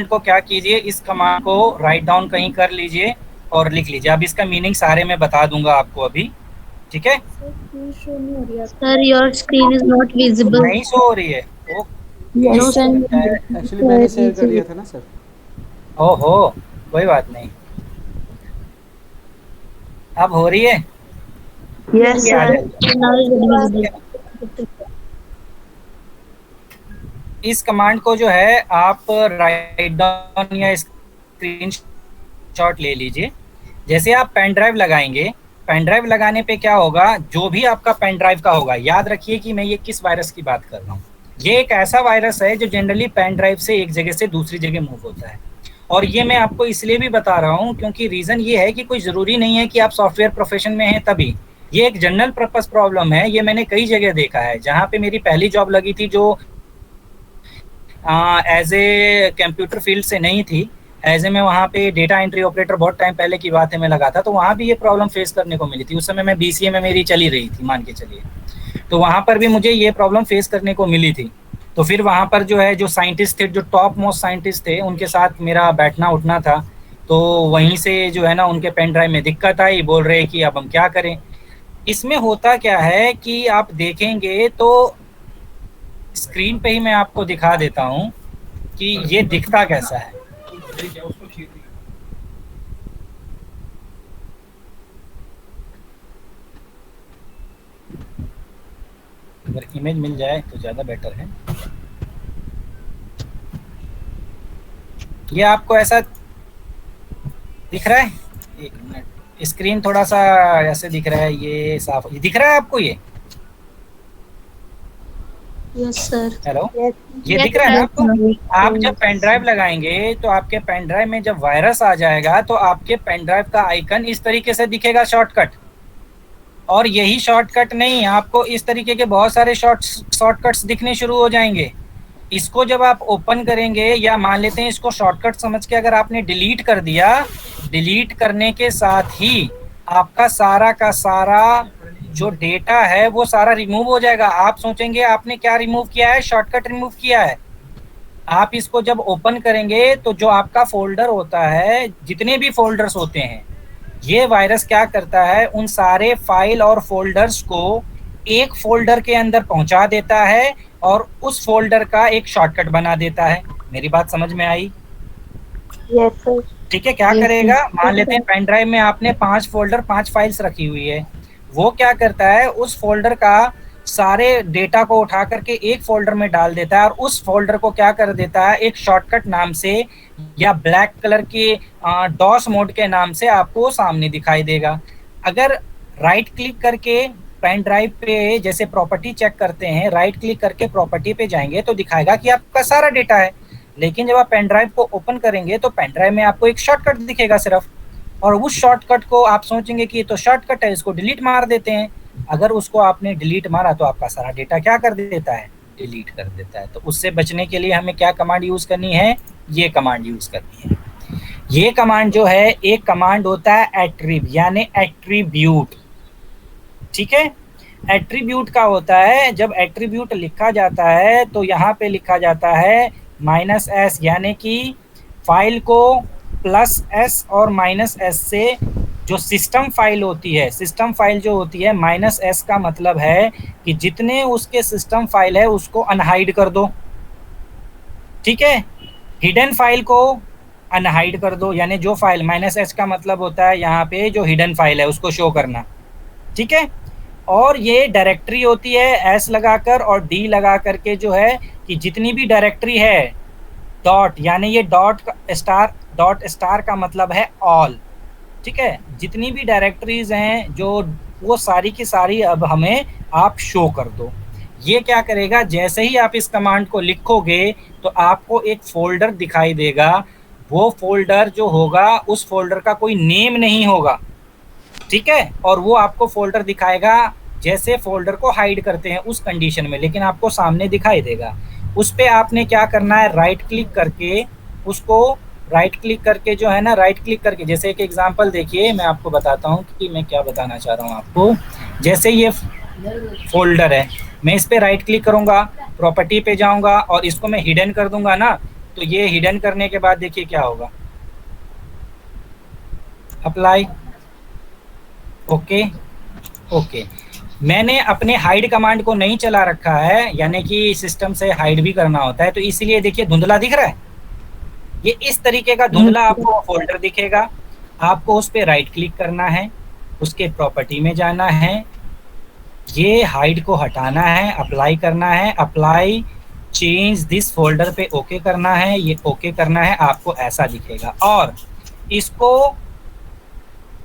को क्या कीजिए, इस कमांड को राइट डाउन कहीं कर लीजिए और लिख लीजिए। अब इसका मीनिंग सारे मैं बता दूंगा आपको अभी, ठीक है, sir your screen is not visible. नहीं शो हो रही है। No sir. एक्चुअली मैंने शेयर कर दिया था ना सर। ओहो, कोई बात नहीं, अब हो रही है। यस ये आ सर, जाएगी। Now is visible. इस कमांड को जो है आप राइट डाउन या स्क्रीन शॉट ले लीजिए। जैसे आप पेन ड्राइव लगाएंगे, पेन ड्राइव लगाने पे क्या होगा, जो भी आपका पेन ड्राइव का होगा, याद रखिए कि मैं ये किस वायरस की बात कर रहा हूँ। ये एक ऐसा वायरस है जो जनरली पेन ड्राइव से एक जगह से दूसरी जगह मूव होता है। और ये मैं आपको इसलिए भी बता रहा हूँ क्योंकि रीज़न ये है कि कोई ज़रूरी नहीं है कि आप सॉफ्टवेयर प्रोफेशन में हैं तभी। ये एक जनरल पर्पस प्रॉब्लम है। ये मैंने कई जगह देखा है। जहाँ पे मेरी पहली जॉब लगी थी जो एज ए कंप्यूटर फील्ड से नहीं थी, एज ए मैं वहाँ पे डेटा एंट्री ऑपरेटर, बहुत टाइम पहले की बात है, मैं लगा था, तो वहाँ भी ये प्रॉब्लम फेस करने को मिली थी। उस समय मैं BCA में मेरी चली रही थी, मान के चलिए। तो वहाँ पर भी मुझे ये प्रॉब्लम फेस करने को मिली थी। तो फिर वहाँ पर जो है, जो साइंटिस्ट थे, जो टॉप मोस्ट साइंटिस्ट थे, उनके साथ मेरा बैठना उठना था। तो वहीं से जो है ना, उनके पेन ड्राइव में दिक्कत आई, बोल रहे कि अब हम क्या करें। इसमें होता क्या है कि आप देखेंगे तो स्क्रीन पे ही मैं आपको दिखा देता हूँ कि ये दिखता कैसा है। अगर इमेज मिल जाए तो ज़्यादा बेटर है। ये आपको ऐसा दिख रहा है, एक मिनट, स्क्रीन थोड़ा सा ऐसे दिख रहा है, ये साफ दिख रहा है आपको? ये यस सर। हेलो, ये दिख रहा है ना आपको? आप जब पेन ड्राइव लगाएंगे तो आपके पेन ड्राइव में जब वायरस आ जाएगा तो आपके पेन ड्राइव का आइकन इस तरीके से दिखेगा, शॉर्टकट। और यही शॉर्टकट नहीं, आपको इस तरीके के बहुत सारे शॉर्टकट्स दिखने शुरू हो जाएंगे। इसको जब आप ओपन करेंगे, या मान लेते हैं इसको शॉर्टकट समझ के अगर आपने डिलीट कर दिया, डिलीट करने के साथ ही आपका सारा का सारा जो डेटा है वो सारा रिमूव हो जाएगा। आप सोचेंगे आपने क्या रिमूव किया है, शॉर्टकट रिमूव किया है। आप इसको जब ओपन करेंगे तो जो आपका फोल्डर होता है, जितने भी फोल्डर्स होते हैं, ये वायरस क्या करता है, उन सारे फाइल और फोल्डर्स को एक फोल्डर के अंदर पहुंचा देता है और उस फोल्डर का एक शॉर्टकट बना देता है। मेरी बात समझ में आई? Yes sir. ठीक है, क्या करेगा, मान लेते हैं पेन ड्राइव में आपने 5 फोल्डर 5 फाइल्स रखी हुई है। वो क्या करता है, उस फोल्डर का सारे डेटा को उठा करके एक फोल्डर में डाल देता है और उस फोल्डर को क्या कर देता है, एक शॉर्टकट नाम से या ब्लैक कलर के डॉस मोड के नाम से आपको सामने दिखाई देगा। अगर राइट क्लिक करके पेन ड्राइव पे जैसे प्रॉपर्टी चेक करते हैं, राइट क्लिक करके प्रॉपर्टी पे जाएंगे तो दिखाएगा कि आपका सारा डेटा है। लेकिन जब आप पेन ड्राइव को ओपन करेंगे तो पेन ड्राइव में आपको एक शॉर्टकट दिखेगा सिर्फ, और उस शॉर्टकट को आप सोचेंगे कि ये तो शॉर्टकट है, इसको डिलीट मार देते हैं। अगर उसको आपने डिलीट मारा तो आपका सारा डेटा क्या कर देता है, डिलीट कर देता है। तो उससे बचने के लिए हमें क्या कमांड यूज़ करनी है, ये कमांड यूज़ करनी है। ये कमांड जो है, एक कमांड होता है एट्रीब यानी एट्रीब्यूट। ठीक है, एट्रीब्यूट का होता है, जब एट्रीब्यूट लिखा जाता है तो यहाँ पे लिखा जाता है -s, यानी कि फाइल को +s और -s से जो सिस्टम फाइल होती है, सिस्टम फाइल जो होती है, -s का मतलब है कि जितने उसके सिस्टम फाइल है उसको अनहाइड कर दो। ठीक है, हिडन फाइल को अनहाइड कर दो, यानी जो फाइल, -s का मतलब होता है यहाँ पे जो हिडन फाइल है उसको शो करना। ठीक है, और ये डायरेक्टरी होती है s लगाकर और d लगा करके, जो है कि जितनी भी डायरेक्टरी है, डॉट, यानी ये डॉट स्टार का मतलब है ऑल। ठीक है, जितनी भी डायरेक्टरीज हैं जो, वो सारी की सारी अब हमें आप शो कर दो। ये क्या करेगा, जैसे ही आप इस कमांड को लिखोगे तो आपको एक फोल्डर दिखाई देगा। वो फोल्डर जो होगा, उस फोल्डर का कोई नेम नहीं होगा। ठीक है, और वो आपको फोल्डर दिखाएगा जैसे फोल्डर को हाइड करते हैं उस कंडीशन में, लेकिन आपको सामने दिखाई देगा। उस पे आपने क्या करना है, राइट क्लिक करके उसको, राइट क्लिक करके जो है ना, राइट क्लिक करके, जैसे एक एग्जांपल देखिए, मैं आपको बताता हूँ कि मैं क्या बताना चाह रहा हूँ आपको। जैसे ये फोल्डर है, मैं इस पे राइट क्लिक करूँगा, प्रॉपर्टी पे जाऊँगा और इसको मैं हिडन कर दूंगा ना, तो ये हिडन करने के बाद देखिए क्या होगा, अप्लाई, ओके, ओके, मैंने अपने हाइड कमांड को नहीं चला रखा है, यानी कि सिस्टम से हाइड भी करना होता है, तो इसीलिए देखिए धुंधला दिख रहा है। ये इस तरीके का धुंधला आपको फोल्डर दिखेगा। आपको उस पर राइट क्लिक करना है, उसके प्रॉपर्टी में जाना है, ये हाइड को हटाना है, अप्लाई करना है, अप्लाई चेंज दिस फोल्डर पे ओके करना है, ये ओके करना है, आपको ऐसा दिखेगा। और इसको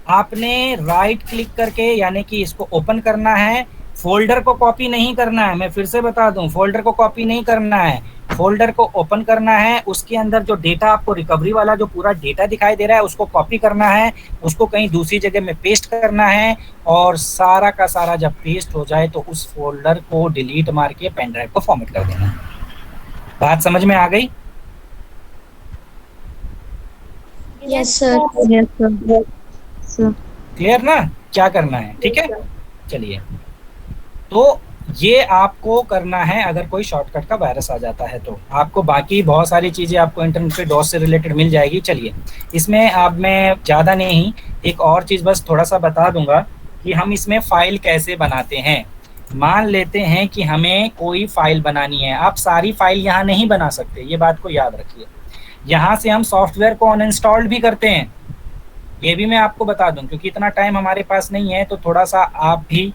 आपने राइट क्लिक करके यानी कि इसको ओपन करना है, फोल्डर को कॉपी नहीं करना है। मैं फिर से बता दूं, फोल्डर को कॉपी नहीं करना है, फोल्डर को ओपन करना है। उसके अंदर जो डेटा आपको रिकवरी वाला जो पूरा डेटा दिखाई दे रहा है उसको कॉपी करना है, उसको कहीं दूसरी जगह में पेस्ट करना है, और सारा का सारा जब पेस्ट हो जाए तो उस फोल्डर को डिलीट मार के पेन ड्राइव को फॉर्मेट कर देना है। बात समझ में आ गई? Yes sir, yes sir. Clear ना क्या करना है? ठीक है, चलिए। तो ये आपको करना है अगर कोई शॉर्टकट का वायरस आ जाता है तो। आपको बाकी बहुत सारी चीज़ें आपको इंटरनेट पे डॉस से रिलेटेड मिल जाएगी। चलिए, इसमें अब मैं ज़्यादा नहीं, एक और चीज़ बस थोड़ा सा बता दूंगा कि हम इसमें फ़ाइल कैसे बनाते हैं। मान लेते हैं कि हमें कोई फ़ाइल बनानी है, आप सारी फाइल यहाँ नहीं बना सकते, ये बात को याद रखिए। यहाँ से हम सॉफ्टवेयर को अनइंस्टॉल्ड भी करते हैं, ये भी मैं आपको बता दूं, क्योंकि इतना टाइम हमारे पास नहीं है, तो थोड़ा सा आप भी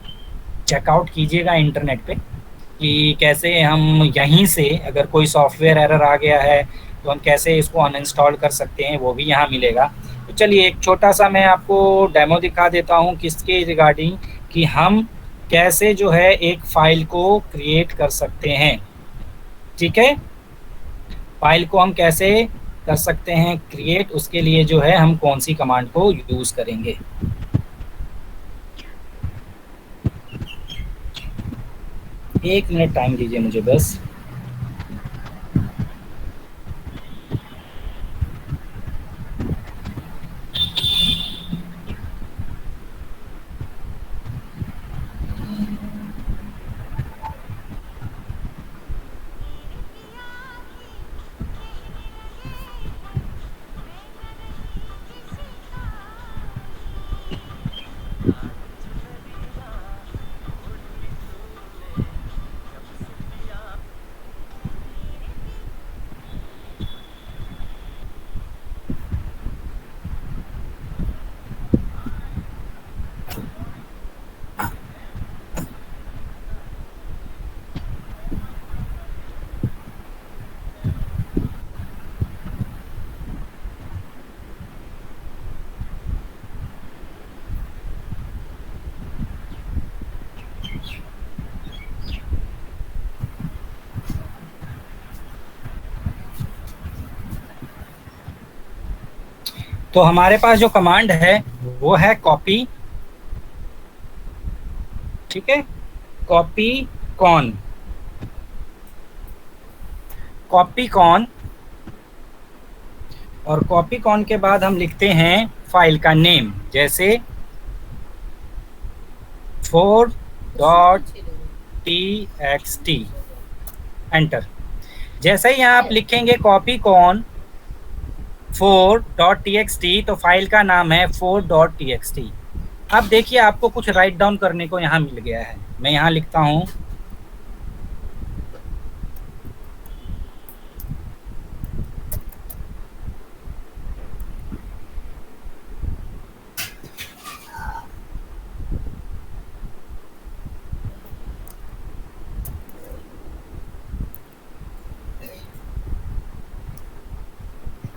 चेकआउट कीजिएगा इंटरनेट पे कि कैसे हम यहीं से अगर कोई सॉफ्टवेयर एरर आ गया है तो हम कैसे इसको अनइंस्टॉल कर सकते हैं, वो भी यहाँ मिलेगा। तो चलिए एक छोटा सा मैं आपको डेमो दिखा देता हूँ किसके रिगार्डिंग, कि हम कैसे जो है एक फ़ाइल को क्रिएट कर सकते हैं। ठीक है, फाइल को हम कैसे कर सकते हैं क्रिएट, उसके लिए जो है हम कौन सी कमांड को यूज़ करेंगे। एक मिनट टाइम दीजिए मुझे बस। तो हमारे पास जो कमांड है वो है कॉपी। ठीक है, कॉपी कॉन, कॉपी कॉन, और कॉपी कॉन के बाद हम लिखते हैं फाइल का नेम, जैसे 4.txt, एंटर। जैसे ही यहाँ आप लिखेंगे कॉपी कॉन 4.txt तो फाइल का नाम है 4.txt। अब देखिए आपको कुछ राइट डाउन करने को यहाँ मिल गया है। मैं यहाँ लिखता हूँ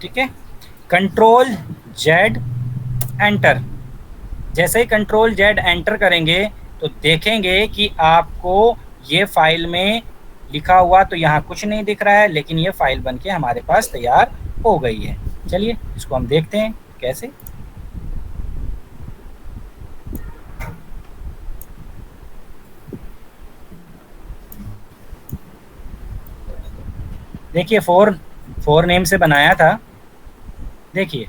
ठीक है, कंट्रोल जेड एंटर। जैसे ही कंट्रोल जेड एंटर करेंगे तो देखेंगे कि आपको ये फाइल में लिखा हुआ तो यहाँ कुछ नहीं दिख रहा है, लेकिन ये फाइल बनके हमारे पास तैयार हो गई है। चलिए इसको हम देखते हैं कैसे। देखिए फोर नेम से बनाया था, देखिए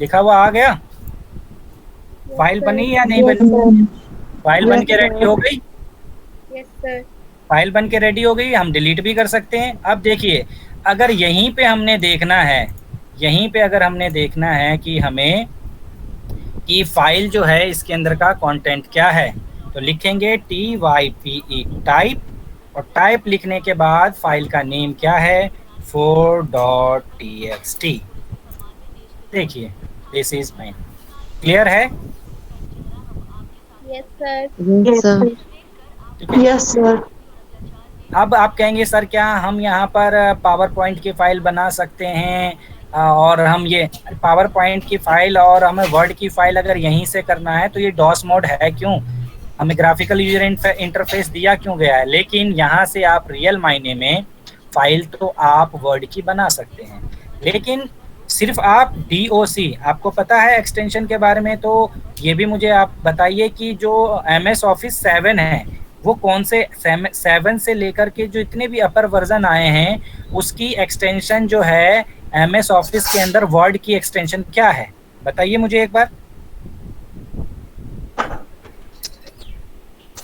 लिखा हुआ आ गया। फाइल बनी या नहीं बनी? फाइल बन के रेडी हो गई। Yes sir. फाइल बन के रेडी हो गई, हम डिलीट भी कर सकते हैं। अब देखिए अगर यहीं पे हमने देखना है, यहीं पे अगर हमने देखना है कि हमें कि फाइल जो है इसके अंदर का कंटेंट क्या है। तो लिखेंगे type टाइप, और टाइप लिखने के बाद फाइल का नेम क्या है 4.txt। देखिए दिस इज फाइन। क्लियर है? Yes sir. Yes, sir. ठीक है। Yes, sir. अब आप कहेंगे सर क्या हम यहाँ पर पावर पॉइंट की फाइल बना सकते हैं, और हम ये पावर पॉइंट की फाइल और हमें वर्ड की फाइल अगर यहीं से करना है तो ये डॉस मोड है क्यों, हमें ग्राफिकल यूजर इंटरफेस दिया क्यों गया है। लेकिन यहाँ से आप रियल मायने में फाइल तो आप वर्ड की बना सकते हैं, लेकिन सिर्फ आप DOC, आपको पता है एक्सटेंशन के बारे में, तो ये भी मुझे आप बताइए कि जो MS Office 7 है वो कौन से 7 से लेकर के जो इतने भी अपर वर्जन आए हैं उसकी एक्सटेंशन जो है MS Office के अंदर वर्ड की एक्सटेंशन क्या है, बताइए मुझे एक बार,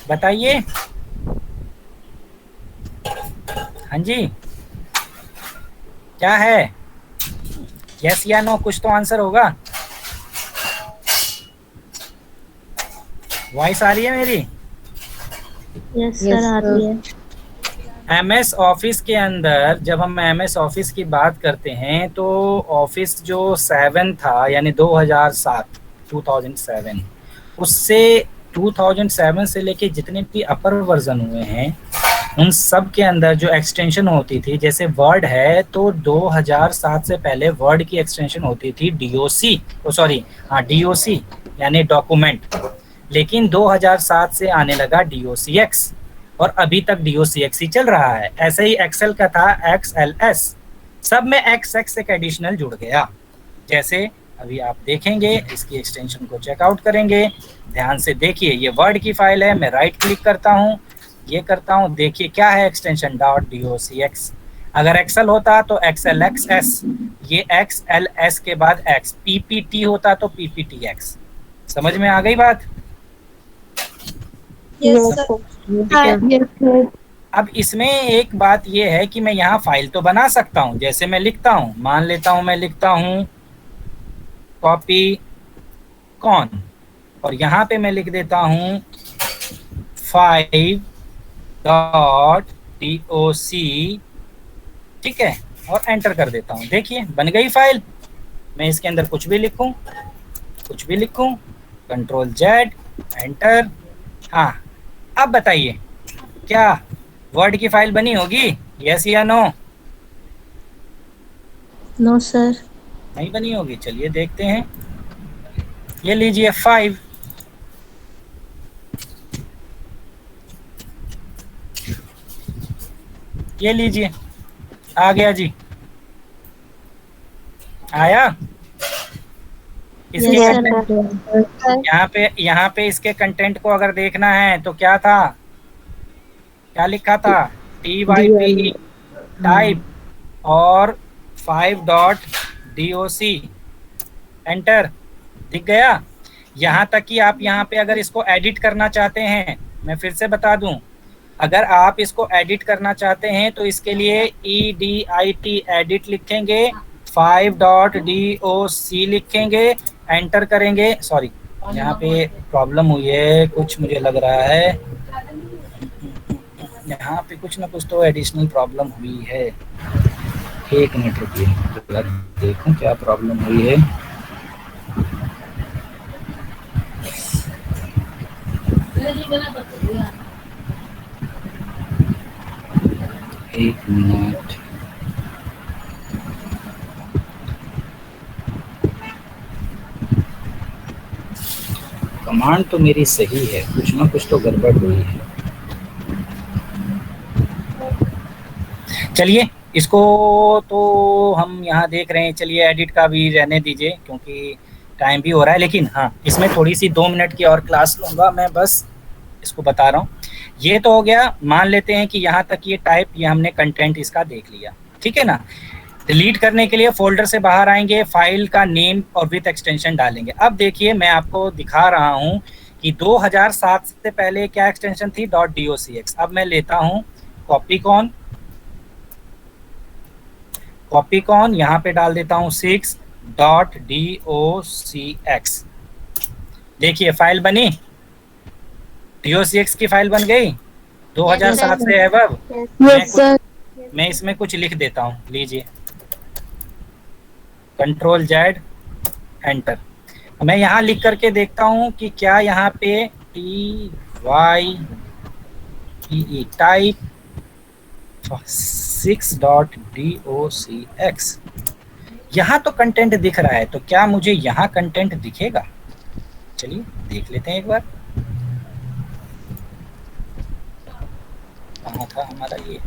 बताइए। हाँ जी, क्या है? यस या नो, कुछ तो आंसर होगा। वॉइस आ रही है मेरी? यस सर आ रही है। MS ऑफिस के अंदर जब हम MS ऑफिस की बात करते हैं तो ऑफिस जो 7 था यानी 2007 उससे 2007 से लेके जितने भी अपर वर्जन हुए हैं उन सब के अंदर जो एक्सटेंशन होती थी, जैसे वर्ड है तो 2007 से पहले वर्ड की एक्सटेंशन होती थी DOC यानी डॉक्यूमेंट, लेकिन 2007 से आने लगा DOCX और अभी तक DOCX ही चल रहा है। ऐसे ही एक्सेल का था XLS, सब में XX एक एडिशनल जुड़ गया। जैसे अभी आप देखेंगे, इसकी एक्सटेंशन को चेकआउट करेंगे, ध्यान से देखिए, ये वर्ड की फाइल है, मैं राइट क्लिक करता हूँ, ये करता हूँ, देखिए क्या है एक्सटेंशन .docx। अगर एक्सेल होता तो XLXS, ये XLS के बाद X, PPT होता तो PPTX। समझ में आ गई बात? Yes, sir. Yes, sir. अब इसमें एक बात ये है कि मैं यहाँ फाइल तो बना सकता हूँ, जैसे मैं लिखता हूँ, मान लेता हूँ मैं लिखता हूँ कॉपी कॉन, और यहाँ पे मैं लिख देता हूँ 5.doc, ठीक है, और एंटर कर देता हूँ। देखिए बन गई फाइल। मैं इसके अंदर कुछ भी लिखूं, Ctrl+Z, एंटर। हाँ, अब बताइए क्या वर्ड की फाइल बनी होगी? यस या नो? No sir. नहीं बनी होगी, चलिए देखते हैं। ये लीजिए 5, ये लीजिए आ गया जी, आया। इसके Yes, कंटेंट यहाँ पे इसके कंटेंट को अगर देखना है तो क्या था, क्या लिखा था? TYPE टाइप और 5.doc, एंटर। दिख गया? यहाँ तक कि आप यहाँ पे अगर इसको एडिट करना चाहते हैं, मैं फिर से बता दूं, अगर आप इसको एडिट करना चाहते हैं तो इसके लिए EDIT एडिट लिखेंगे, 5.doc लिखेंगे, एंटर करेंगे। सॉरी, यहाँ पे प्रॉब्लम हुई है कुछ, मुझे लग रहा है यहाँ पे कुछ ना कुछ तो एडिशनल प्रॉब्लम हुई है। एक मिनट रुकिए, देखूं क्या प्रॉब्लम हुई है। एक मिनट, कमांड तो मेरी सही है, कुछ ना कुछ तो गड़बड़ हुई है। चलिए इसको तो हम यहाँ देख रहे हैं, चलिए एडिट का भी रहने दीजिए क्योंकि टाइम भी हो रहा है। लेकिन हाँ, इसमें थोड़ी सी 2 मिनट की और क्लास लूँगा मैं, बस इसको बता रहा हूँ। ये तो हो गया, मान लेते हैं कि यहाँ तक ये टाइप, ये हमने कंटेंट इसका देख लिया, ठीक है ना। डिलीट करने के लिए फोल्डर से बाहर आएंगे, फाइल का नेम और विथ एक्सटेंशन डालेंगे। अब देखिए मैं आपको दिखा रहा हूँ कि 2007 से पहले क्या एक्सटेंशन थी, .docx। अब मैं लेता हूँ कॉपी कॉन, यहाँ पे डाल देता हूँ 6.docx, देखिए फाइल बनी, DOCX की फाइल बन गई 2007 से है अब। Yes sir. मैं इसमें कुछ लिख देता हूँ, लीजिए Ctrl+Z एंटर। मैं यहाँ लिख करके देखता हूँ कि क्या यहाँ पे TYE टाइप 6.docx यहाँ तो कंटेंट दिख रहा है, तो क्या मुझे यहाँ कंटेंट दिखेगा? चलिए देख लेते हैं एक बार। कहाँ था हमारा ये,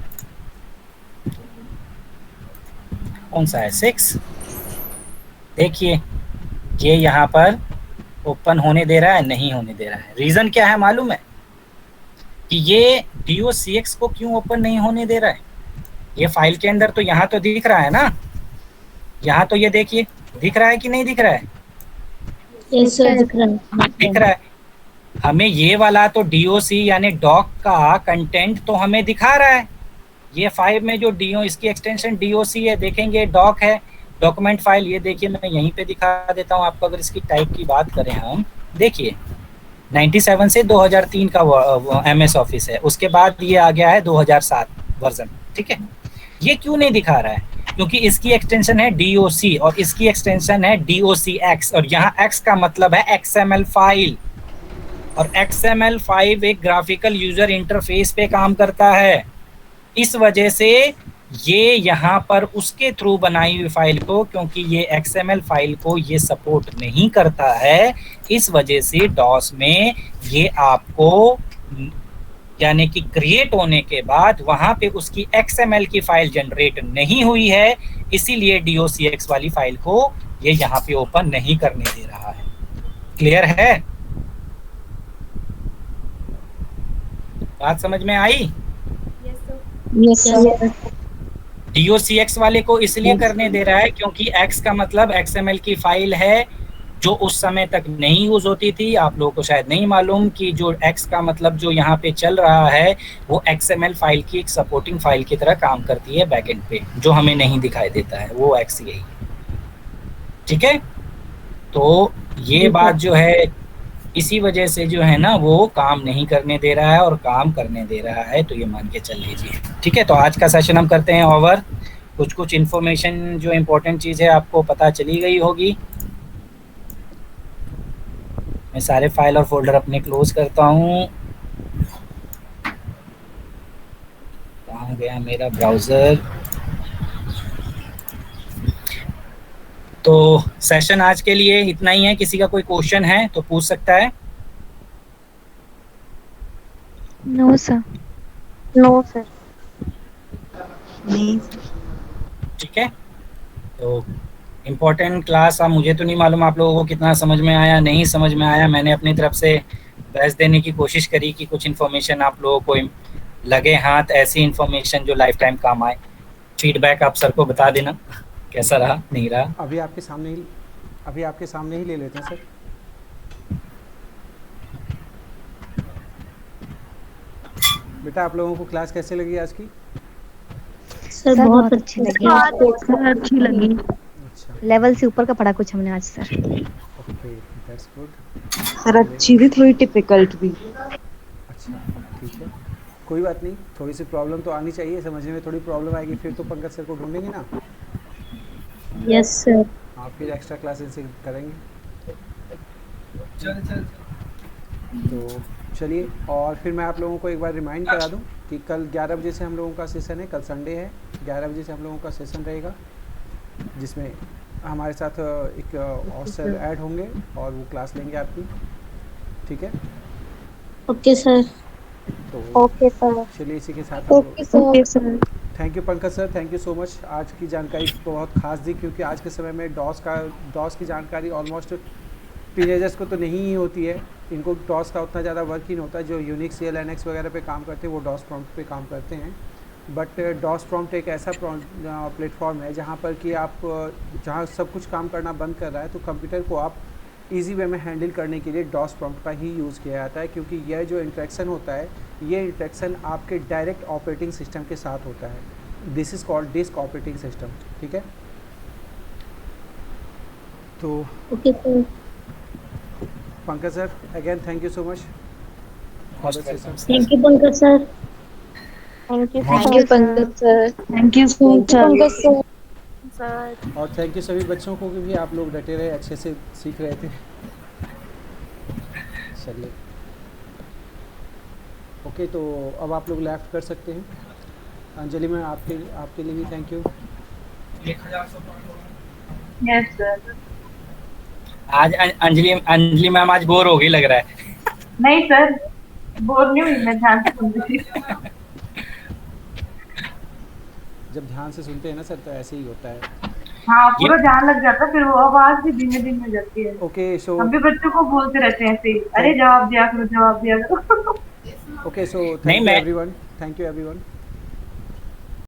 कौन सा है 6? देखिए ये यहाँ पर ओपन होने दे रहा है, नहीं होने दे रहा है। रीज़न क्या है मालूम है कि ये DOCX को क्यों ओपन नहीं होने दे रहा है? ये फाइल के अंदर तो यहाँ तो दिख रहा है ना, यहाँ तो ये देखिए दिख रहा है कि नहीं दिख रहा है? यस सर दिख रहा है। दिख रहा है। हमें ये वाला तो DOC यानी डॉक का कंटेंट तो हमें दिखा रहा है। ये फाइल में जो इसकी एक्सटेंशन DOC है, देखेंगे डॉक है, डॉक्यूमेंट फाइल। ये देखिए मैं यहीं पे दिखा देता हूँ आपको। अगर इसकी टाइप की बात करें हम, देखिए 97 से 2003 का MS ऑफिस है, उसके बाद ये आ गया है 2007 वर्जन, ठीक है। ये क्यों नहीं दिखा रहा है? क्योंकि इसकी एक्सटेंशन है DOC और इसकी एक्सटेंशन है DOCX, और यहाँ X का मतलब है XML फाइल, और XML5 एक ग्राफिकल यूजर इंटरफेस पे काम करता है। इस वजह से ये यहाँ पर उसके थ्रू बनाई हुई फाइल को, क्योंकि ये XML फाइल को ये सपोर्ट नहीं करता है, इस वजह से DOS में ये आपको यानी कि क्रिएट होने के बाद वहाँ पे उसकी XML की फाइल जनरेट नहीं हुई है, इसीलिए DOCX वाली फाइल को ये यहाँ पे ओपन नहीं करने दे रहा है। क्लियर है? बात समझ में आई? Yes sir. DOCX वाले को इसलिए करने दे रहा है क्योंकि X का मतलब XML की फाइल है, जो उस समय तक नहीं यूज होती थी। आप लोगों को शायद नहीं मालूम कि जो X का मतलब जो यहाँ पे चल रहा है वो XML फाइल की एक सपोर्टिंग फाइल की तरह काम करती है बैकएंड पे, जो हमें नहीं दिखाई देता है, वो X यही, ठीक है। तो ये बात जो है इसी वजह से जो है ना वो काम नहीं करने दे रहा है, और काम करने दे रहा है तो ये मान के चल लीजिए, ठीक है। तो आज का सेशन हम करते हैं ओवर। कुछ इन्फॉर्मेशन जो इम्पोर्टेंट चीज़ है आपको पता चली गई होगी। मैं सारे फाइल और फोल्डर अपने क्लोज करता हूँ। कहाँ गया मेरा ब्राउज़र? तो सेशन आज के लिए इतना ही है। किसी का कोई क्वेश्चन है तो पूछ सकता है। No sir. No sir. नहीं। ठीक है, तो इम्पोर्टेंट क्लास, अब मुझे तो नहीं मालूम आप लोगों को कितना समझ में आया, नहीं समझ में आया। मैंने अपनी तरफ से बेस्ट देने की कोशिश करी कि कुछ इन्फॉर्मेशन आप लोगों को लगे हाथ, ऐसी इन्फॉर्मेशन जो लाइफ टाइम काम आए। फीडबैक आप सर को बता देना कैसा रहा, नहीं रहा। अभी आपके सामने ही ले लेते हैं सर। बेटा आप लोगों को क्लास कैसे लगी आज की? सर बहुत अच्छी लगी। सर अच्छी लगी। अच्छा, लेवल से ऊपर का पढ़ा कुछ हमने आज sir. Okay, that's good. Sir अच्छी भी, थोड़ी टिपिकल्ट भी। अच्छा, ठीक है, कोई बात नहीं। थोड़ी सी प्रॉब्लम तो आनी चाहिए, समझने में थोड़ी प्रॉब्लम आएगी, फिर तो पंकज सर को ढूंढेंगे ना। Yes sir. आप फिर एक्स्ट्रा क्लासेस करेंगे। तो चलिए, और फिर मैं आप लोगों को एक बार रिमाइंड करा दूं कि कल 11 बजे से हम लोगों का सेशन है। कल संडे है, 11 बजे से हम लोगों का सेशन रहेगा, जिसमें हमारे साथ एक और सर ऐड होंगे और वो क्लास लेंगे आपकी, ठीक है। Okay sir. तो ओके सर। चलिए इसी के साथ okay sir. Thank you Pankaj sir, thank you so much. आज की जानकारी बहुत खास दी, क्योंकि आज के समय में डॉस की जानकारी ऑलमोस्ट टीनेजर्स को तो नहीं ही होती है। इनको डॉस का उतना ज़्यादा वर्क ही नहीं होता है। जो यूनिक्स या लिनक्स वगैरह पे काम करते हैं वो डॉस प्रॉम्प्ट पे काम करते हैं। बट डॉस प्रॉम्प्ट एक ऐसा प्लेटफॉर्म है जहाँ पर कि आप जहाँ सब कुछ काम करना बंद कर रहा है, तो कंप्यूटर को आप इजी वे में हैंडल करने के लिए डॉस प्रॉम्प्ट का ही यूज़ किया जाता है, क्योंकि यह जो इंटरेक्शन होता है, ये इंटरेक्शन आपके डायरेक्ट ऑपरेटिंग सिस्टम के साथ होता है। This is called disk operating system, ठीक है। तो okay sir. Pankaj sir, again thank you so much for the session. Thank you, Pankaj sir. Thank you, Thank you, Pankaj sir. Thank you so much. Pankaj sir. और thank you सभी बच्चों को भी आप लोग डटे रहे, अच्छे से सीख रहे थे। चलिए ओके, तो अब आप लोग लेफ्ट कर सकते हैं। अंजलि मैम आपके लिए भी थैंक यू। 1000 yes sir. आज अंजलि मैम आज बोर हो गई लग रहा है। नहीं सर, बोर नहीं हुई, मैं ध्यान से सुन रही थी। जब ध्यान से सुनते हैं ना सर तो ऐसे ही होता है। हाँ, पूरा ध्यान लग जाता है, फिर वो आवाज भी धीमे धीमे जाती है। ओके सो हम भी बच्चों को बोलते रहते हैं ऐसे ही, अरे जवाब दिया करो, जवाब दिया करो। ओके सो नहीं, थैंक यू मैं- एवरीवन, थैंक यू एवरीवन।